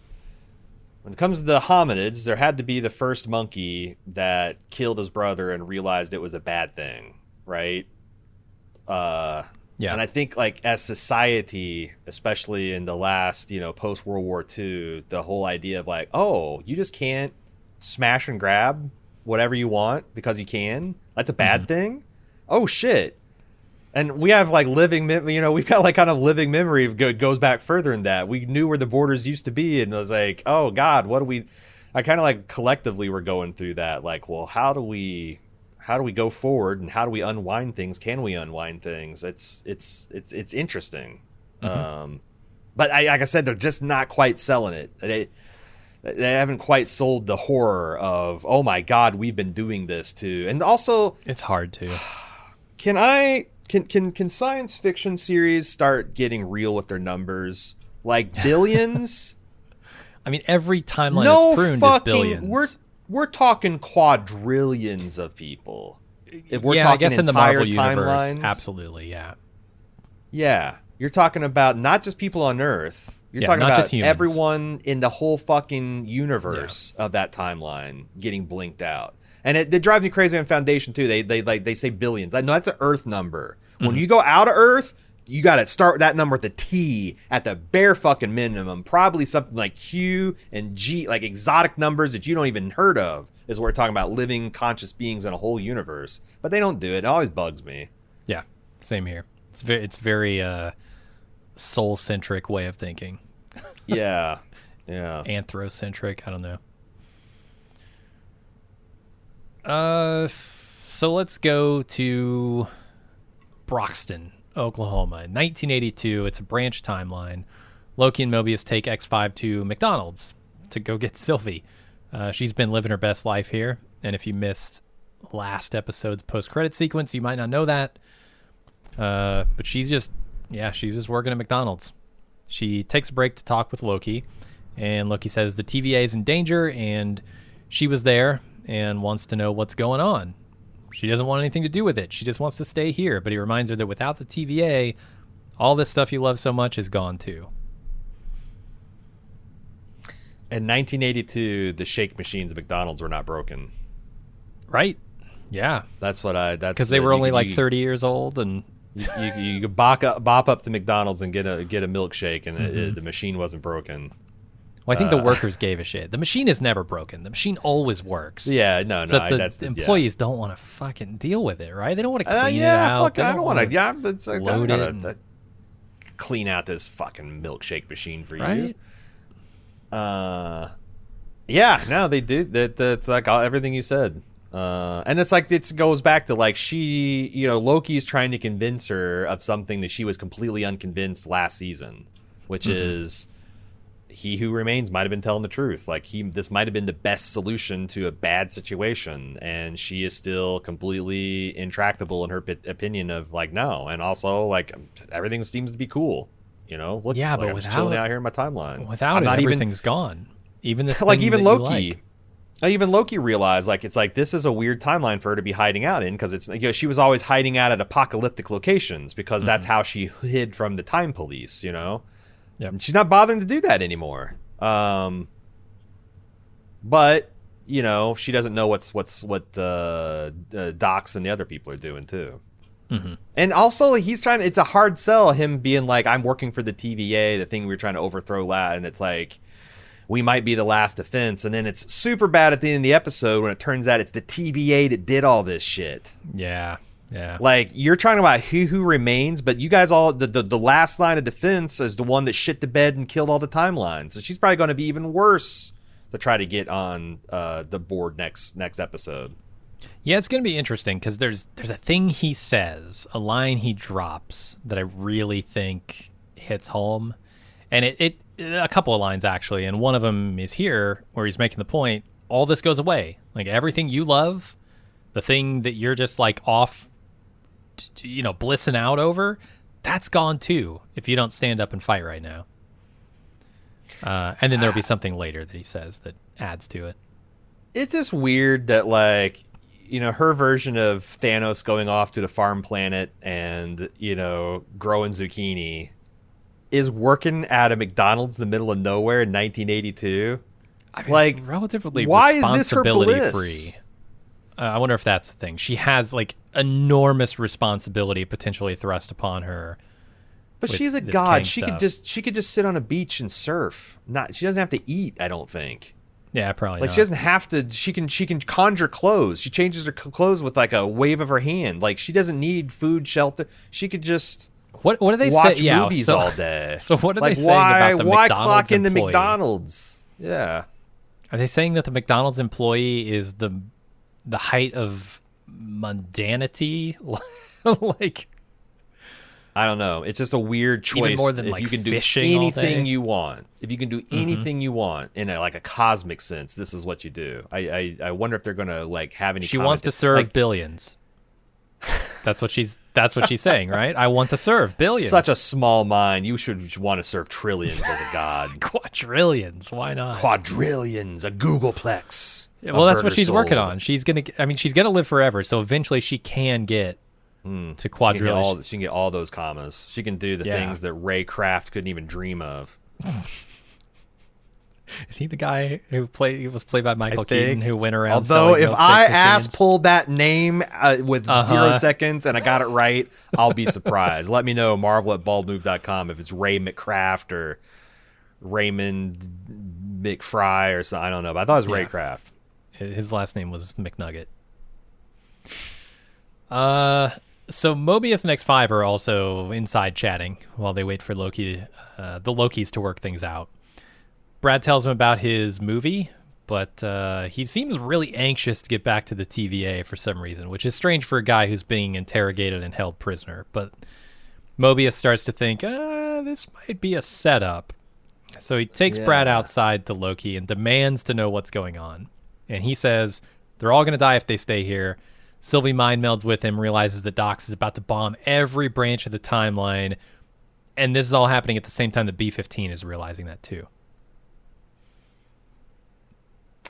when it comes to the hominids, there had to be the first monkey that killed his brother and realized it was a bad thing, right? And I think, like, as society, especially in the last, you know, post World War II, the whole idea of like, oh, you just can't smash and grab whatever you want because you can. That's a bad thing. Oh shit. And we have like we've got like kind of living memory of goes back further than that. We knew where the borders used to be, and it was like, oh God, I kind of like collectively were going through that. Like, well, how do we go forward, and how do we unwind things? Can we unwind things? It's interesting. But like I said, they're just not quite selling it. They haven't quite sold the horror of, oh my God, we've been doing this too. And also, it's hard to. Can science fiction series start getting real with their numbers? Like billions? I mean, every timeline that's pruned is billions. We're talking quadrillions of people. If we're talking, I guess in the Marvel timelines, universe, absolutely, yeah. Yeah, you're talking about not just people on Earth. You're talking about everyone in the whole fucking universe of that timeline getting blinked out. And it drives me crazy on Foundation too. They say billions. No, that's an Earth number. When you go out of Earth, you got to start that number with a T at the bare fucking minimum. Probably something like Q and G, like exotic numbers that you don't even heard of, is what we're talking about, living conscious beings in a whole universe. But they don't do it. It always bugs me. Yeah, same here. It's very soul-centric way of thinking. Yeah. Anthrocentric, I don't know. So let's go to Broxton, Oklahoma. In 1982, it's a branch timeline. Loki and Mobius take X5 to McDonald's to go get Sylvie. She's been living her best life here, and if you missed last episode's post-credit sequence, you might not know that. But she's just working at McDonald's. She takes a break to talk with Loki, and Loki says the TVA is in danger, and she was there and wants to know what's going on. She doesn't want anything to do with it. She just wants to stay here. But he reminds her that without the TVA, all this stuff you love so much is gone too. In 1982, the shake machines at McDonald's were not broken. Right? Yeah. That's because they were only like 30 years old, and you could bop up to McDonald's and get a milkshake, and the machine wasn't broken. Well, I think the workers gave a shit. The machine is never broken. The machine always works. Yeah, no. The employees don't want to fucking deal with it, right? They don't want to clean it out. I don't want to. Yeah, load it. Clean out this fucking milkshake machine for right? you. Yeah, no, they do. That's like everything you said. And it's like it goes back to like Loki's trying to convince her of something that she was completely unconvinced last season, which is he who remains might have been telling the truth. Like this might have been the best solution to a bad situation, and she is still completely intractable in her opinion of like no, and also like everything seems to be cool. Look, yeah, but I'm just chilling out here in my timeline. Without it, everything's gone. Even this, like even Loki. Like. Even Loki realized, like, it's like this is a weird timeline for her to be hiding out in, because it's she was always hiding out at apocalyptic locations because that's how she hid from the time police, Yep. And she's not bothering to do that anymore. But she doesn't know what Docs and the other people are doing too. Mm-hmm. And also, it's a hard sell, him being like, I'm working for the TVA, the thing we were trying to overthrow, and it's like, we might be the last defense, and then it's super bad at the end of the episode when it turns out it's the TVA that did all this shit. Yeah. Like, you're talking about who remains, but you guys all, the last line of defense is the one that shit the bed and killed all the timelines. So she's probably going to be even worse to try to get on the board next episode. Yeah, it's going to be interesting because there's a thing he says, a line he drops that I really think hits home. And it a couple of lines, actually, and one of them is here where he's making the point, all this goes away. Like, everything you love, the thing that you're just, like, off, blissing out over, that's gone, too, if you don't stand up and fight right now. And then there'll be something later that he says that adds to it. It's just weird that, like, her version of Thanos going off to the farm planet and, growing zucchini is working at a McDonald's in the middle of nowhere in 1982. I mean, like, it's relatively why is this her bliss? Free. I wonder if that's the thing. She has like enormous responsibility potentially thrust upon her. But she's a god. She could just sit on a beach and surf. She doesn't have to eat, I don't think. Yeah, probably like not. She doesn't have to. She can conjure clothes. She changes her clothes with like a wave of her hand. Like, she doesn't need food, shelter. She could just What do they watch say? movies all day. So what are they saying about the why McDonald's clock into employee? McDonald's? Yeah. Are they saying that the McDonald's employee is the height of mundanity? Like, I don't know. It's just a weird choice. Even more than if like you can do fishing anything you want. If you can do anything you want in a cosmic sense, this is what you do. I wonder if they're gonna like have any. She wants to serve billions. That's what she's saying, right? I want to serve billions. Such a small mind. You should want to serve trillions as a god. Quadrillions. Why not? Quadrillions. A Googleplex. Yeah, well, that's what she's working on. She's gonna live forever. So eventually, she can get to quadrillions. She can get all those commas. She can do the things that Ray Kraft couldn't even dream of. Is he the guy who was played by Michael Keaton who went around? Although if I machines? pulled that name with 0 seconds and I got it right, I'll be surprised. Let me know, marvel@baldmove.com, if it's Ray McCraft or Raymond McFry or something. I don't know, but I thought it was Ray Kraft. His last name was McNugget. So Mobius and X5 are also inside chatting while they wait for the Lokis to work things out. Brad tells him about his movie, but he seems really anxious to get back to the TVA for some reason, which is strange for a guy who's being interrogated and held prisoner. But Mobius starts to think, this might be a setup. So he takes Brad outside to Loki and demands to know what's going on. And he says, they're all going to die if they stay here. Sylvie mind melds with him, realizes that Dox is about to bomb every branch of the timeline. And this is all happening at the same time that B-15 is realizing that too.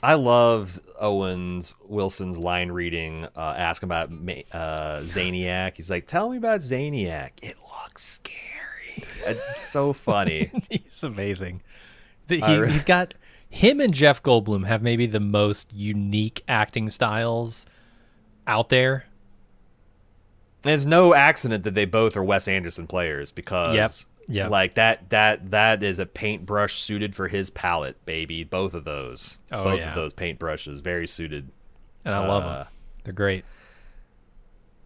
I loved Wilson's line reading, asking about Zaniac. He's like, "Tell me about Zaniac. It looks scary." It's so funny. He's amazing. He's got him and Jeff Goldblum have maybe the most unique acting styles out there. And it's no accident that they both are Wes Anderson players because like that is a paintbrush suited for his palette, baby. Both of those. Both of those paintbrushes very suited. And I love them. They're great.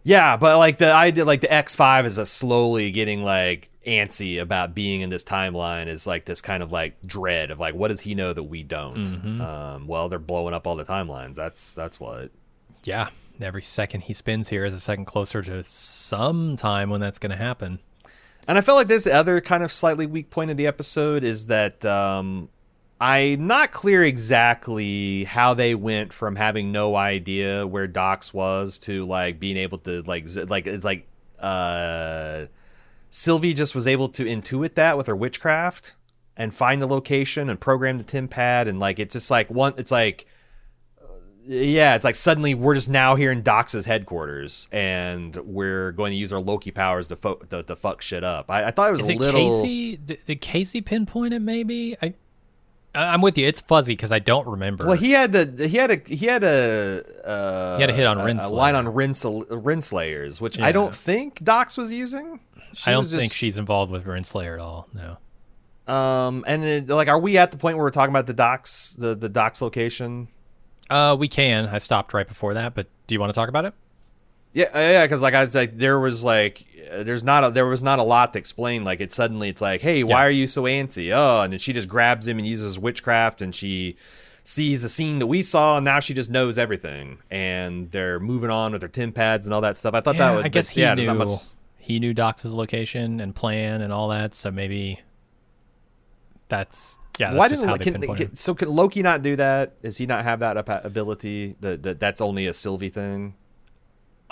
Yeah, but like the idea, like the X5 is a slowly getting like antsy about being in this timeline, is like this kind of like dread of like, what does he know that we don't? Mm-hmm. Well, they're blowing up all the timelines. That's what. Yeah, every second he spends here is a second closer to some time when that's going to happen. And I felt like there's the other kind of slightly weak point of the episode is that I'm not clear exactly how they went from having no idea where Docs was to like being able to like it's like Sylvie just was able to intuit that with her witchcraft and find the location and program the Tim pad, and like it's just like it's like it's like suddenly we're just now here in Docs' headquarters and we're going to use our Loki powers to fuck shit up. I thought it was a little. Casey? Did Casey pinpoint it? Maybe I'm with you. It's fuzzy because I don't remember. Well, he had a hit on Renslayer. A line on Renslayers, which I don't think Docs was using. I don't think she's involved with Renslayer at all. No. And like, are we at the point where we're talking about the Docs, the Docs location? We can. I stopped right before that, but do you want to talk about it? Yeah, because like I was like, there was not a lot to explain. Like it's like, hey, why are you so antsy? Oh, and then she just grabs him and uses witchcraft, and she sees the scene that we saw, and now she just knows everything. And they're moving on with their Tim pads and all that stuff. I thought that was. I guess he knew Doc's location and plan and all that, so maybe that's. Yeah, why could Loki not do that? Does he not have that ability? That's only a Sylvie thing.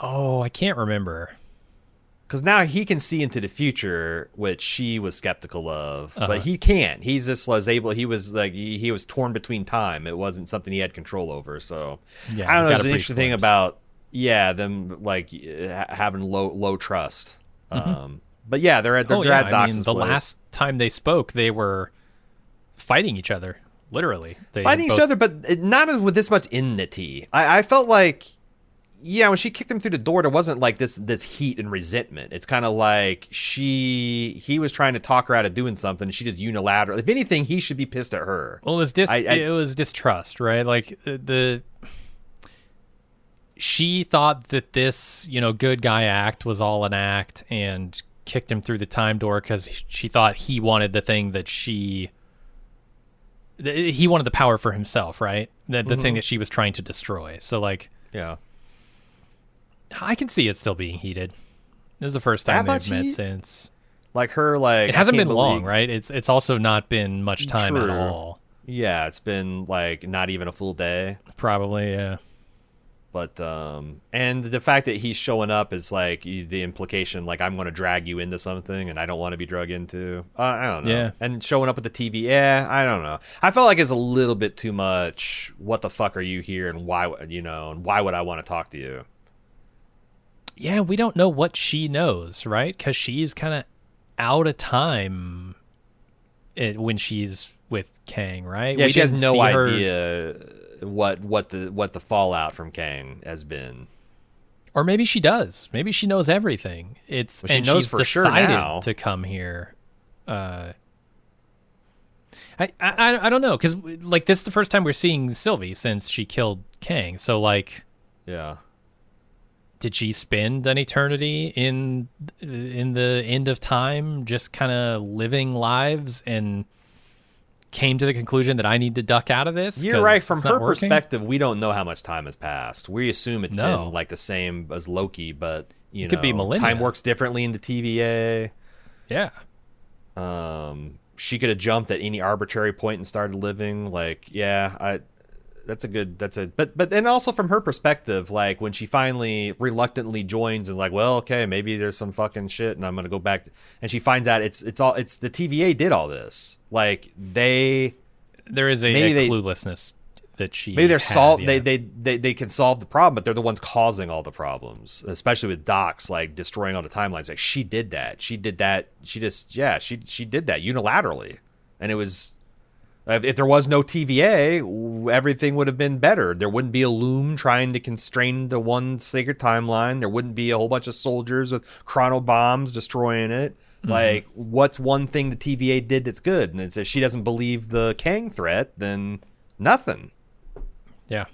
Oh, I can't remember. Because now he can see into the future, which she was skeptical of, but he can't. He's just was able. He was like he was torn between time. It wasn't something he had control over. So I don't know. There's an interesting thing about them like having low trust. But yeah, they're at Doc's place. The last time they spoke, they were fighting each other, literally. Fighting each other, but not with this much enmity. I felt like, when she kicked him through the door, there wasn't like this heat and resentment. It's kind of like he was trying to talk her out of doing something, and she just unilateral. If anything, he should be pissed at her. Well, it was distrust, right? Like she thought that this, good guy act was all an act, and kicked him through the time door because she thought he wanted the thing that he wanted the power for himself, right? The thing that she was trying to destroy. So, like, I can see it still being heated. This is the first time they've met since. Like her, like it hasn't been long, right? It's also not been much time at all. Yeah, it's been like not even a full day. Probably, yeah. But and the fact that he's showing up is like the implication, like I'm going to drag you into something, and I don't want to be drug into. I don't know. Yeah. And showing up with the TV, I don't know. I felt like it's a little bit too much. What the fuck are you here, and why? And why would I want to talk to you? Yeah, we don't know what she knows, right? Because she's kind of out of time when she's with Kang, right? Yeah, she has no idea what the fallout from Kang has been. Or maybe she does. Maybe she knows everything. And she knows she's for decided sure now to come here. I don't know, because like this is the first time we're seeing Sylvie since she killed Kang. So like, did she spend an eternity in the end of time, just kind of living lives, and came to the conclusion that I need to duck out of this? You're right. From her perspective, we don't know how much time has passed. We assume it's been like the same as Loki, but it could be millennia. Time works differently in the TVA. Yeah. She could have jumped at any arbitrary point and started living. Like, but then also from her perspective, like when she finally reluctantly joins and like, well, okay, maybe there's some fucking shit and I'm gonna go back and she finds out it's the TVA did all this. Like there is a cluelessness that she maybe had, they can solve the problem, but they're the ones causing all the problems, especially with Docs like destroying all the timelines. Like she did that. She did that. She did that unilaterally. And it was, if there was no TVA, everything would have been better. There wouldn't be a loom trying to constrain the one sacred timeline. There wouldn't be a whole bunch of soldiers with chrono bombs destroying it. Like, what's one thing the TVA did that's good? And it's if she doesn't believe the Kang threat, then nothing. Yeah.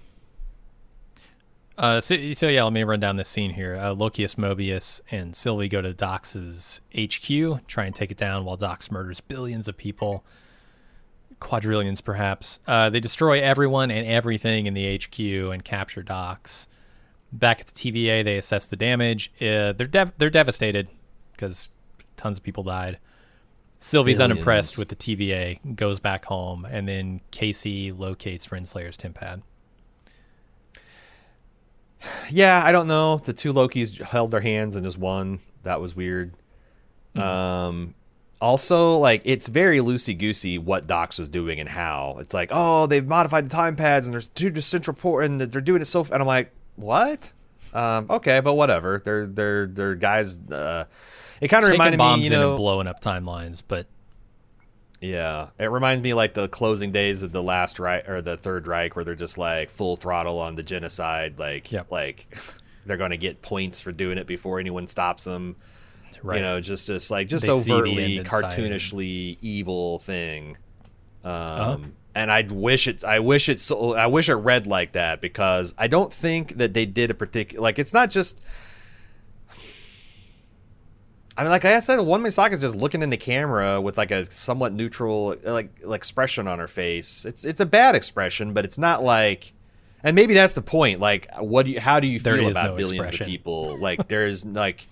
So yeah, let me run down this scene here. Lokius, Mobius, and Sylvie go to Dox's HQ, try and take it down while Dox murders billions of people. Quadrillions, perhaps. They destroy everyone and everything in the HQ and capture Dox. Back at the TVA, they assess the damage. They're devastated because tons of people died. Sylvie's unimpressed with the TVA, goes back home, and then Casey locates Renslayer's Timpad. Yeah, I don't know. The two Lokis held their hands and just won. That was weird. Also, like, it's very loosey-goosey what Dox was doing and how. It's like, oh, they've modified the time pads and there's two central port and they're doing it so... And I'm like, what? Okay, but whatever. They're guys... it kind of reminded me, you know... and blowing up timelines, but... Yeah, it reminds me like the closing days of the last Reich or the Third Reich, where they're just like full throttle on the genocide. Like, like they're going to get points for doing it before anyone stops them. Right. You know, just overtly cartoonishly evil thing. And I wish it read like that, because I don't think that they did a particular, like, it's not just. I mean, like I said, One Misaka is just looking in the camera with like a somewhat neutral like expression on her face. It's a bad expression, but it's not like, and maybe that's the point. Like, how do you feel about billions of people? Like, there's like,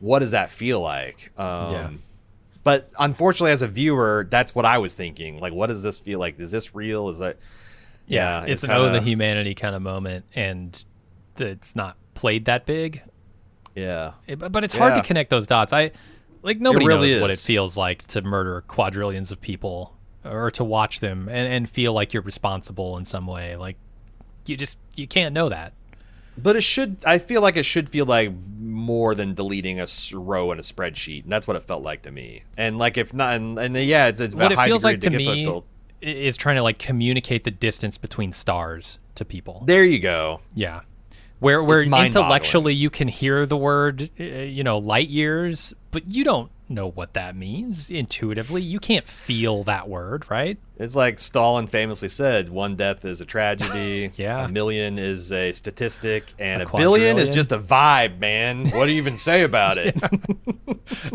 what does that feel like? But unfortunately, as a viewer, that's what I was thinking. Like, what does this feel like? Is this real? Is that? Yeah, it's an ode to humanity kind of moment, and it's not played that big. Yeah, but it's hard to connect those dots. Nobody really knows what it feels like to murder quadrillions of people, or to watch them and feel like you're responsible in some way. Like, you can't know that. But I feel like it should feel like more than deleting a row in a spreadsheet, and that's what it felt like to me. And like, if not, and yeah, it's what it feels like to me is trying to like communicate the distance between stars to people. There you go. Yeah. Where intellectually you can hear the word, light years, but you don't know what that means intuitively. You can't feel that word, right? It's like Stalin famously said, one death is a tragedy, a million is a statistic, and a billion is just a vibe, man. What do you even say about it?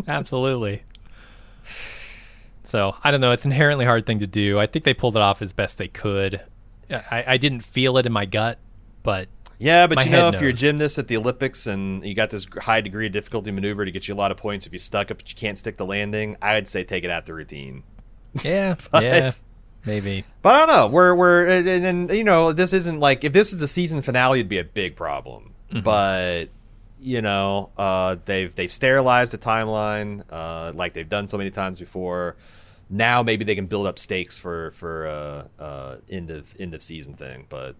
Absolutely. So, I don't know. It's an inherently hard thing to do. I think they pulled it off as best they could. I didn't feel it in my gut, but... Yeah, but if you're a gymnast at the Olympics and you got this high degree of difficulty maneuver to get you a lot of points, if you stuck it but you can't stick the landing, I'd say take it out the routine. Yeah, maybe. But I don't know. We're and this isn't like, if this is the season finale, it'd be a big problem. Mm-hmm. But they've sterilized the timeline like they've done so many times before. Now maybe they can build up stakes for end of season thing, but.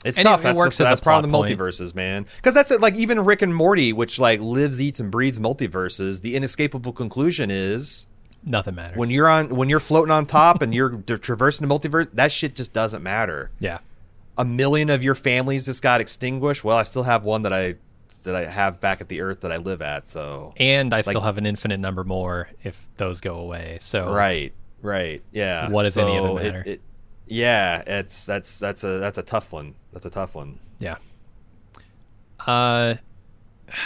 It's tough. That's part of the multiverses, man. Because that's it. Like, even Rick and Morty, which like lives, eats, and breathes multiverses, the inescapable conclusion is nothing matters. When you're floating on top and you're traversing the multiverse, that shit just doesn't matter. Yeah. 1 million of your families just got extinguished. Well, I still have one that I have back at the Earth that I live at. So, and I still have an infinite number more if those go away. So right, yeah. What does any of it matter? Yeah, that's a tough one. That's a tough one. Yeah.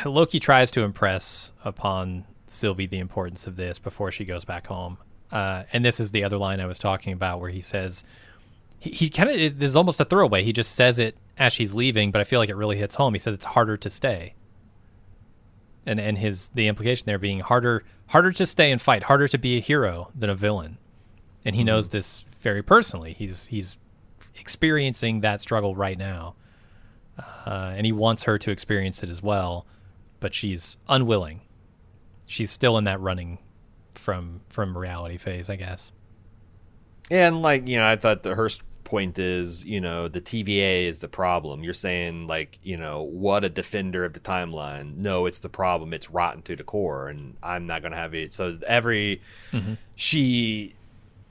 Loki tries to impress upon Sylvie the importance of this before she goes back home. And this is the other line I was talking about, where he says, he kind of, there's almost a throwaway. He just says it as she's leaving, but I feel like it really hits home. He says it's harder to stay. And the implication there being harder to stay and fight, harder to be a hero than a villain. And he knows this very personally. He's experiencing that struggle right now, and he wants her to experience it as well, but she's unwilling. She's still in that running from reality phase, I guess. And like, I thought her point is, the TVA is the problem. You're saying, like, what a defender of the timeline. No, it's the problem. It's rotten to the core, and I'm not going to have it. So she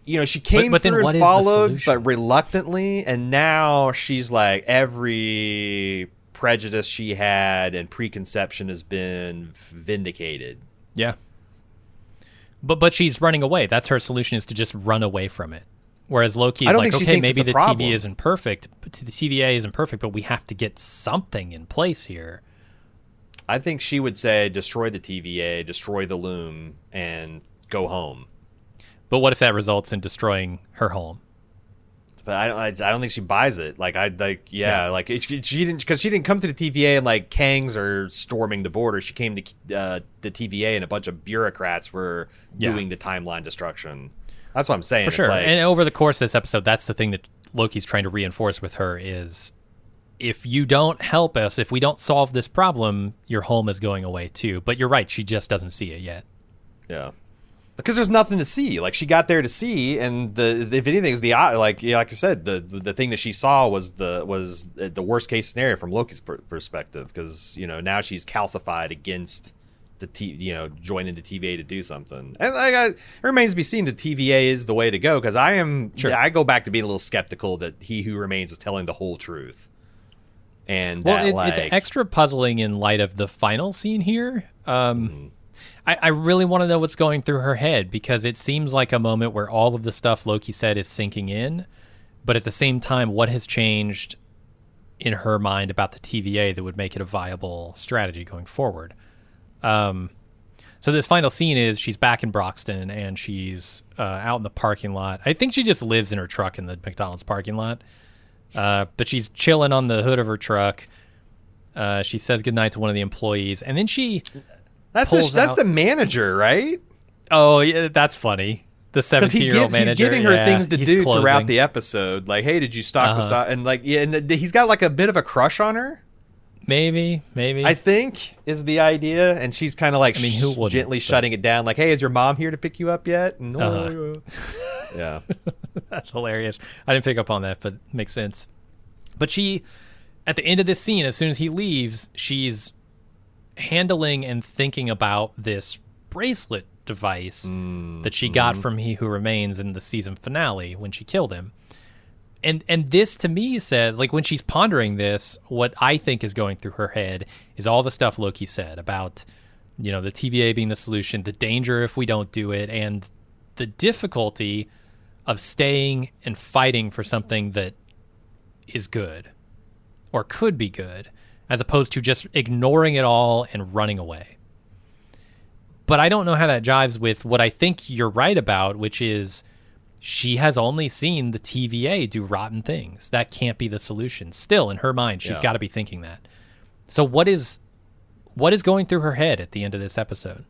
came but through what and is the followed, solution? but reluctantly, and now she's like, every prejudice she had and preconception has been vindicated. Yeah. But she's running away. That's her solution, is to just run away from it. Whereas Loki's like, okay, maybe the TVA isn't perfect, but we have to get something in place here. I think she would say, destroy the TVA, destroy the loom, and go home. But what if that results in destroying her home? But I don't think she buys it. Like, she didn't, because she didn't come to the TVA and like Kangs are storming the border. She came to the TVA and a bunch of bureaucrats were doing the timeline destruction. That's what I'm saying. For sure. And over the course of this episode, that's the thing that Loki's trying to reinforce with her is, if you don't help us, if we don't solve this problem, your home is going away too. But you're right, she just doesn't see it yet. Yeah. Because there's nothing to see. Like, she got there to see, and if anything, is like I said, the thing that she saw was the worst case scenario from Loki's perspective. Because now she's calcified against joining the TVA to do something, and it remains to be seen. The TVA is the way to go, because I go back to being a little skeptical that He Who Remains is telling the whole truth. And it's extra puzzling in light of the final scene here. I really want to know what's going through her head, because it seems like a moment where all of the stuff Loki said is sinking in, but at the same time, what has changed in her mind about the TVA that would make it a viable strategy going forward? So this final scene is she's back in Broxton, and she's out in the parking lot. I think she just lives in her truck in the McDonald's parking lot, but she's chilling on the hood of her truck. She says goodnight to one of the employees, and then she... That's the manager, right? Oh, yeah, that's funny. The 17-year-old manager. He's giving her things to do throughout the episode. Like, hey, did you stock the stock? And like, and he's got like a bit of a crush on her. Maybe. I think is the idea, and she's kind of like gently shutting it down. Like, hey, is your mom here to pick you up yet? And, yeah, that's hilarious. I didn't pick up on that, but makes sense. But she, at the end of this scene, as soon as he leaves, she's handling and thinking about this bracelet device that she got from He Who Remains in the season finale when she killed him. And this to me says, like, when she's pondering this, what I think is going through her head is all the stuff Loki said about, the TVA being the solution, the danger if we don't do it, and the difficulty of staying and fighting for something that is good or could be good, as opposed to just ignoring it all and running away. But I don't know how that jives with what I think you're right about, which is she has only seen the TVA do rotten things. That can't be the solution. Still, in her mind, she's got to be thinking that. So what is going through her head at the end of this episode?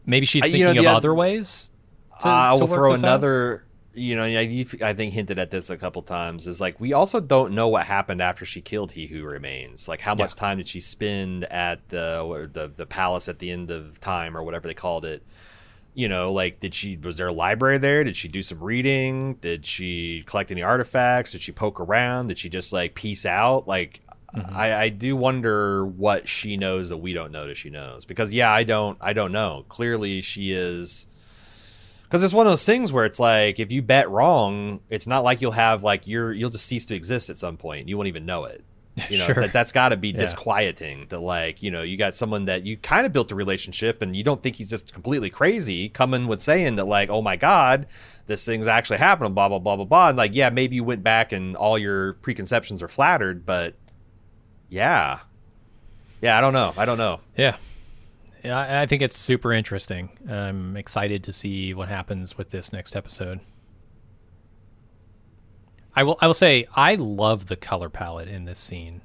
Maybe she's thinking of other ways I will throw another... I think hinted at this a couple times, is like, we also don't know what happened after she killed He Who Remains. Like, how much time did she spend at the palace at the end of time, or whatever they called it? Like, was there a library there? Did she do some reading? Did she collect any artifacts? Did she poke around? Did she just like peace out? Like, I do wonder what she knows that we don't know that she knows, because I don't know. Clearly she is... Because it's one of those things where it's like, if you bet wrong, it's not like you'll have like you'll just cease to exist at some point. You won't even know it. Sure. That's got to be disquieting. To like, you got someone that you kind of built a relationship, and you don't think he's just completely crazy, coming with saying that like, oh my God, this thing's actually happening, blah blah blah blah blah. And like, maybe you went back and all your preconceptions are flattered, but I don't know. Yeah. Yeah, I think it's super interesting. I'm excited to see what happens with this next episode. I will say I love the color palette in this scene.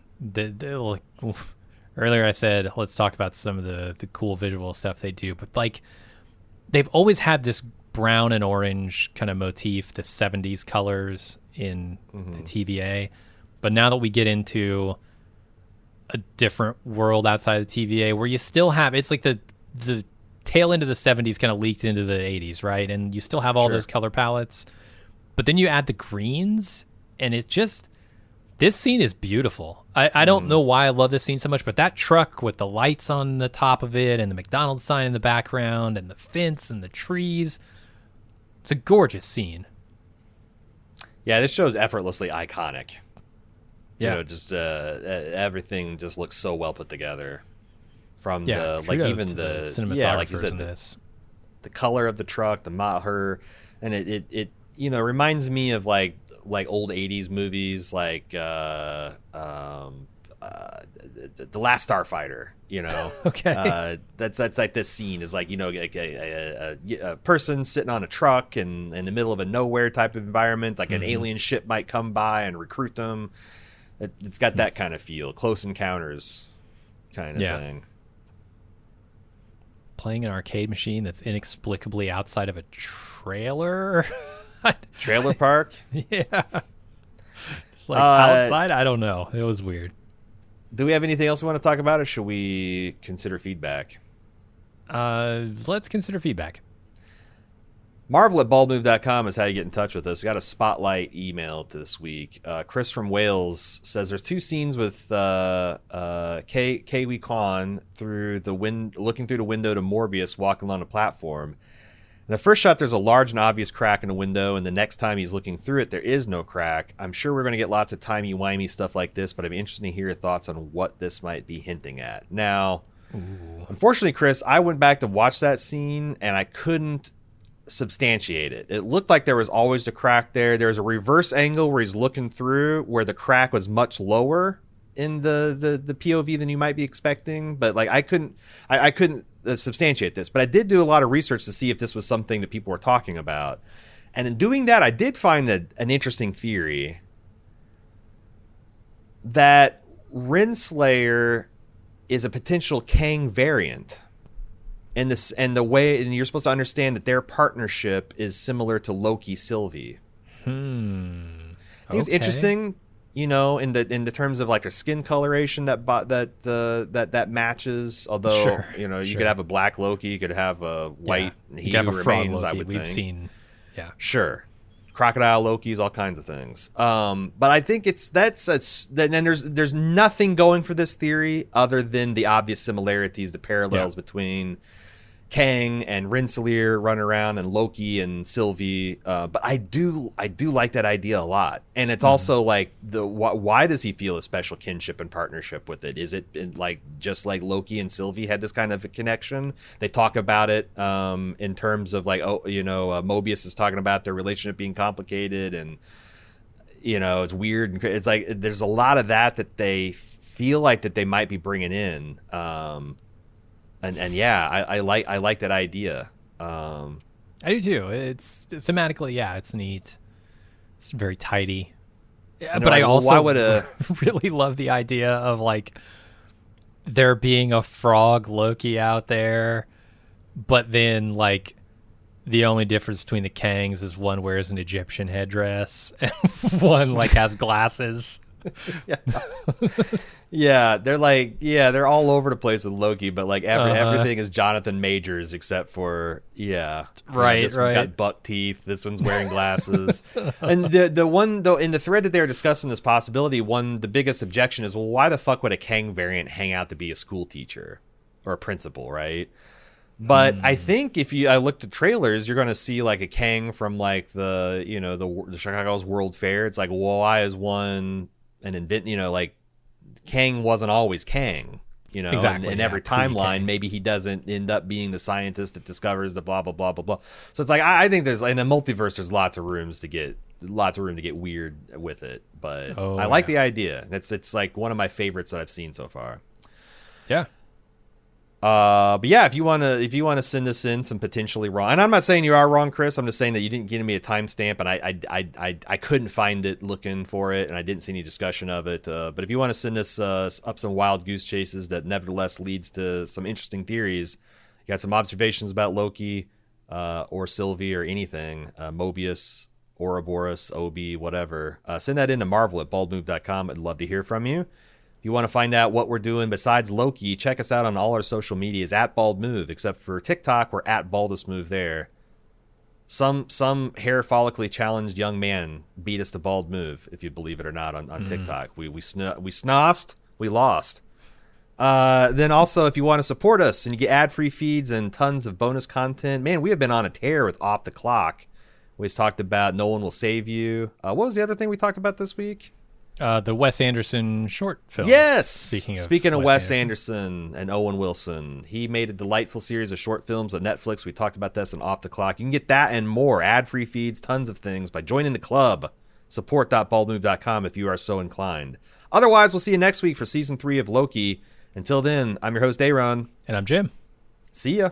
Earlier I said let's talk about some of the cool visual stuff they do, but like, they've always had this brown and orange kind of motif, the 70s colors in the TVA. But now that we get into a different world outside of the TVA, where you still have, it's like the tail end of the 70s kind of leaked into the 80s, right? And you still have all those color palettes, but then you add the greens, and it just, this scene is beautiful. I don't know why I love this scene so much, but that truck with the lights on the top of it and the McDonald's sign in the background and the fence and the trees, it's a gorgeous scene. Yeah, this show is effortlessly iconic. Yeah. You know, just everything just looks so well put together. From Yeah, the like kudos even to the cinematographers yeah, like you said, in this. the color of the truck, her, and it you know reminds me of like old 80s movies like the Last Starfighter, you know. Okay. That's like this scene is like, you know, like a person sitting on a truck and in the middle of a nowhere type of environment, like an alien ship might come by and recruit them. It's got that kind of feel, Close Encounters kind of thing. Playing an arcade machine that's inexplicably outside of a trailer. Trailer park. Yeah. Just like outside, I don't know. It was weird. Do we have anything else we want to talk about, or should we consider feedback? Let's consider feedback. Marvel at baldmove.com is how you get in touch with us. We got a spotlight email to this week. Chris from Wales says there's two scenes with Kiwi Kwan looking through the window to Morbius walking along a platform. In the first shot, there's a large and obvious crack in the window, and the next time he's looking through it, there is no crack. I'm sure we're going to get lots of timey-wimey stuff like this, but I'd be interested to hear your thoughts on what this might be hinting at. Now, unfortunately, Chris, I went back to watch that scene, and I couldn't substantiate it. It looked like there was always a crack there. There's a reverse angle where he's looking through where the crack was much lower in the POV than you might be expecting, but like I couldn't substantiate this, but I did do a lot of research to see if this was something that people were talking about. And in doing that, I did find an interesting theory that Renslayer is a potential Kang variant. And the way, and you're supposed to understand that their partnership is similar to Loki Sylvie. I think it's interesting, you know, in the terms of like their skin coloration that matches. Although you could have a black Loki, you could have a white. Yeah. He you could have Who a frog Remains, Loki. I would We've think. seen, yeah, sure, crocodile Lokis, all kinds of things. But I think then there's nothing going for this theory other than the obvious similarities, the parallels between Kang and Renslayer running around and Loki and Sylvie, but I do like that idea a lot, and it's also like why does he feel a special kinship and partnership with it? Is it like just like Loki and Sylvie had this kind of a connection? They talk about it in terms of like Mobius is talking about their relationship being complicated, and it's weird. It's like there's a lot of that they feel like that they might be bringing in. And yeah, I like that idea. I do too. It's thematically, it's neat. It's very tidy. Yeah, but I also really love the idea of like there being a frog Loki out there, but then like the only difference between the Kangs is one wears an Egyptian headdress and one like has glasses. They're all over the place with Loki, but like everything is Jonathan Majors except for right. This one's got buck teeth. This one's wearing glasses. And the one though in the thread that they were discussing this possibility, the biggest objection is, well, why the fuck would a Kang variant hang out to be a school teacher or a principal, right? But I think if I looked at trailers, you're going to see like a Kang from like the Chicago's World Fair. It's like, well, why is one an invent? Like Kang wasn't always Kang. Exactly. In every timeline, maybe he doesn't end up being the scientist that discovers the blah blah blah blah blah. So it's like I think there's in the multiverse, there's lots of room to get weird with it. But I like the idea. It's like one of my favorites that I've seen so far. Yeah. But yeah, if you want to send us in some potentially wrong, and I'm not saying you are wrong, Chris. I'm just saying that you didn't give me a timestamp, and I couldn't find it looking for it, and I didn't see any discussion of it. But if you want to send us up some wild goose chases that nevertheless leads to some interesting theories, you got some observations about Loki, or Sylvie, or anything, Mobius, Ouroboros, Obi, whatever. Send that in to Marvel at baldmove.com. I'd love to hear from you. If you want to find out what we're doing besides Loki, check us out on all our social medias at BaldMove, except for TikTok, we're at BaldestMove there. Some hair follically challenged young man beat us to bald move, if you believe it or not, on TikTok. We snossed, we lost. Then also, if you want to support us and you get ad-free feeds and tons of bonus content, man, we have been on a tear with Off the Clock. We just talked about No One Will Save You. What was the other thing we talked about this week? The Wes Anderson short film. Yes. Speaking of Wes Anderson and Owen Wilson, he made a delightful series of short films on Netflix. We talked about this on Off the Clock. You can get that and more, ad-free feeds, tons of things by joining the club. Support.baldmove.com if you are so inclined. Otherwise, we'll see you next week for season 3 of Loki. Until then, I'm your host, Aaron. And I'm Jim. See ya.